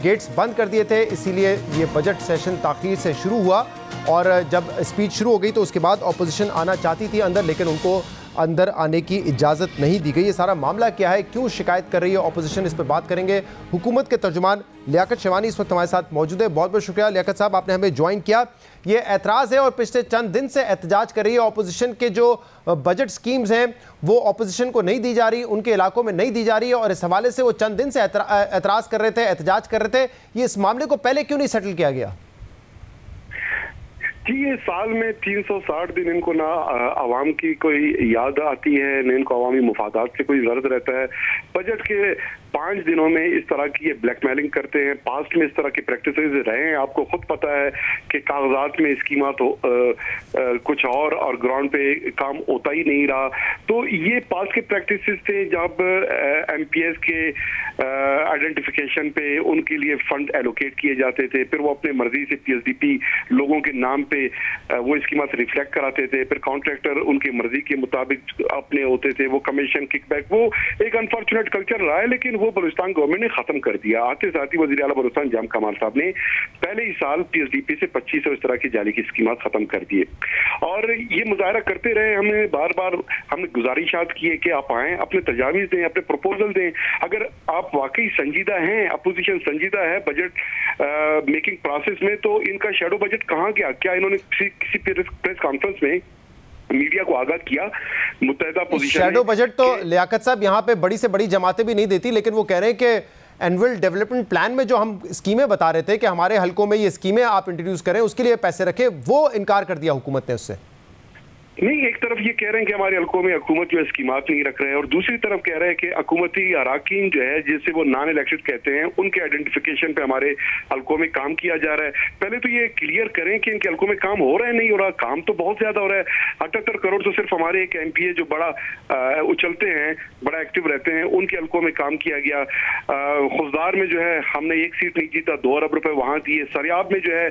गेट्स बंद कर दिए थे, इसीलिए ये बजट सेशन ताख़ीर से शुरू हुआ। और जब स्पीच शुरू हो गई तो उसके बाद ऑपोजिशन आना चाहती थी अंदर, लेकिन उनको अंदर आने की इजाज़त नहीं दी गई। ये सारा मामला क्या है, क्यों शिकायत कर रही है ऑपोजिशन, इस पर बात करेंगे। हुकूमत के तर्जुमान लियाकत शेवानी इस वक्त हमारे साथ मौजूद है। बहुत बहुत शुक्रिया लियाकत साहब, आपने हमें ज्वाइन किया। ये एतराज़ है और पिछले चंद दिन से एहतजाज कर रही है ऑपोजिशन के जो बजट स्कीम्स हैं वो ऑपोजिशन को नहीं दी जा रही, उनके इलाकों में नहीं दी जा रही है, और इस हवाले से वो चंद दिन से एतराज़ कर रहे थे, एहतजाज कर रहे थे। ये इस मामले को पहले क्यों नहीं सेटल किया गया? जी, ये साल में 360 दिन इनको ना आवाम की कोई याद आती है, न इनको अवामी मुफादात से कोई गर्ज रहता है। बजट के 5 दिनों में इस तरह की ये ब्लैकमेलिंग करते हैं। पास्ट में इस तरह की प्रैक्टिसेस रहे हैं, आपको खुद पता है कि कागजात में स्कीमा तो कुछ और ग्राउंड पे काम होता ही नहीं रहा। तो ये पास्ट के प्रैक्टिसेस थे जब MPS के आइडेंटिफिकेशन पे उनके लिए फंड एलोकेट किए जाते थे, फिर वो अपने मर्जी से PSDP लोगों के नाम पे वो स्कीमा से रिफ्लेक्ट कराते थे, फिर कॉन्ट्रैक्टर उनकी मर्जी के मुताबिक अपने होते थे, वो कमीशन किकबैक, वो एक अनफॉर्चुनेट कल्चर रहा है, लेकिन वो बलूचिस्तान गवर्नमेंट ने खत्म कर दिया। आते साथ ही वज़ीर आला बलूचिस्तान जाम कमाल साहब ने पहले ही साल PSDP से 2500 इस तरह की जाली की स्कीमात खत्म कर दिए और ये मुजाहरा करते रहे। हमने बार बार गुजारिशात की है कि आप आएँ, अपने तजावीज़ दें, अपने प्रपोजल दें। अगर आप वाकई संजीदा हैं, अपोजिशन संजीदा है बजट मेकिंग प्रोसेस में, तो इनका शेडो बजट कहाँ गया? क्या इन्होंने किसी प्रेस कॉन्फ्रेंस में मीडिया को आगाह किया? मुत्तहिदा पोजीशन शेडो बजट तो लियाकत साहब यहाँ पे बड़ी से बड़ी जमातें भी नहीं देती, लेकिन वो कह रहे हैं कि एनुअल डेवलपमेंट प्लान में जो हम स्कीमें बता रहे थे कि हमारे हलकों में ये स्कीमें आप इंट्रोड्यूस करें, उसके लिए पैसे रखें, वो इनकार कर दिया हुकूमत ने उससे। नहीं, एक तरफ ये कह रहे हैं कि हमारे हल्कों में हुकूमत जो है स्कीमात नहीं रख रहे हैं, और दूसरी तरफ कह रहे हैं कि हुकूमती अराकीन जो है जिसे वो नॉन इलेक्टेड कहते हैं, उनके आइडेंटिफिकेशन पे हमारे हल्कों में काम किया जा रहा है। पहले तो ये क्लियर करें कि इनके हल्कों में काम हो रहा है, नहीं हो रहा? काम तो बहुत ज्यादा हो रहा है। 78 करोड़ तो सिर्फ हमारे एक MPA जो बड़ा उछलते हैं, बड़ा एक्टिव रहते हैं, उनके हल्कों में काम किया गया। खुजदार में जो है हमने 1 सीट नहीं जीता, 2 अरब रुपए वहां दिए। सरियाब में जो है,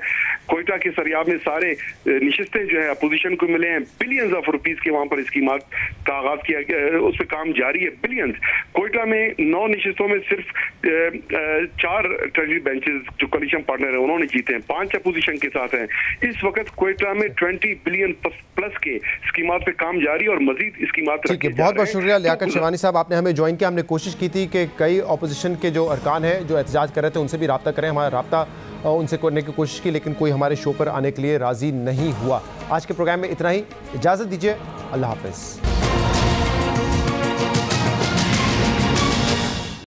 कोयटा के सरियाब में सारे निशिस्तें जो है अपोजिशन को मिले हैं, बिलियंस ऑफ रुपीस के वहां पर स्कीमात का आगाज किया गया, उस पर काम जारी है, बिलियंस। कोयटा में 9 नशिस्तों में सिर्फ 4 ट्रेजरी बेंचेस जो कोलिशन पार्टनर है उन्होंने जीते हैं, 5 अपोजिशन के साथ हैं। इस वक्त कोयटा में 20 बिलियन प्लस के स्कीमात पे काम जारी और मजीद स्कीमात। ठीक है, बहुत बहुत शुक्रिया लियाकत शिवानी साहब, आपने हमें ज्वाइन किया। हमने कोशिश की थी कि कई अपोजिशन के जो अरकान हैं जो एहतजाज कर रहे थे उनसे भी रब्ता करें, हमारा रब्ता उनसे करने की कोशिश की, लेकिन कोई हमारे शो पर आने के लिए राजी नहीं हुआ। आज के प्रोग्राम में इतना ही, इजाज़त दीजिए, अल्लाह हाफिज़।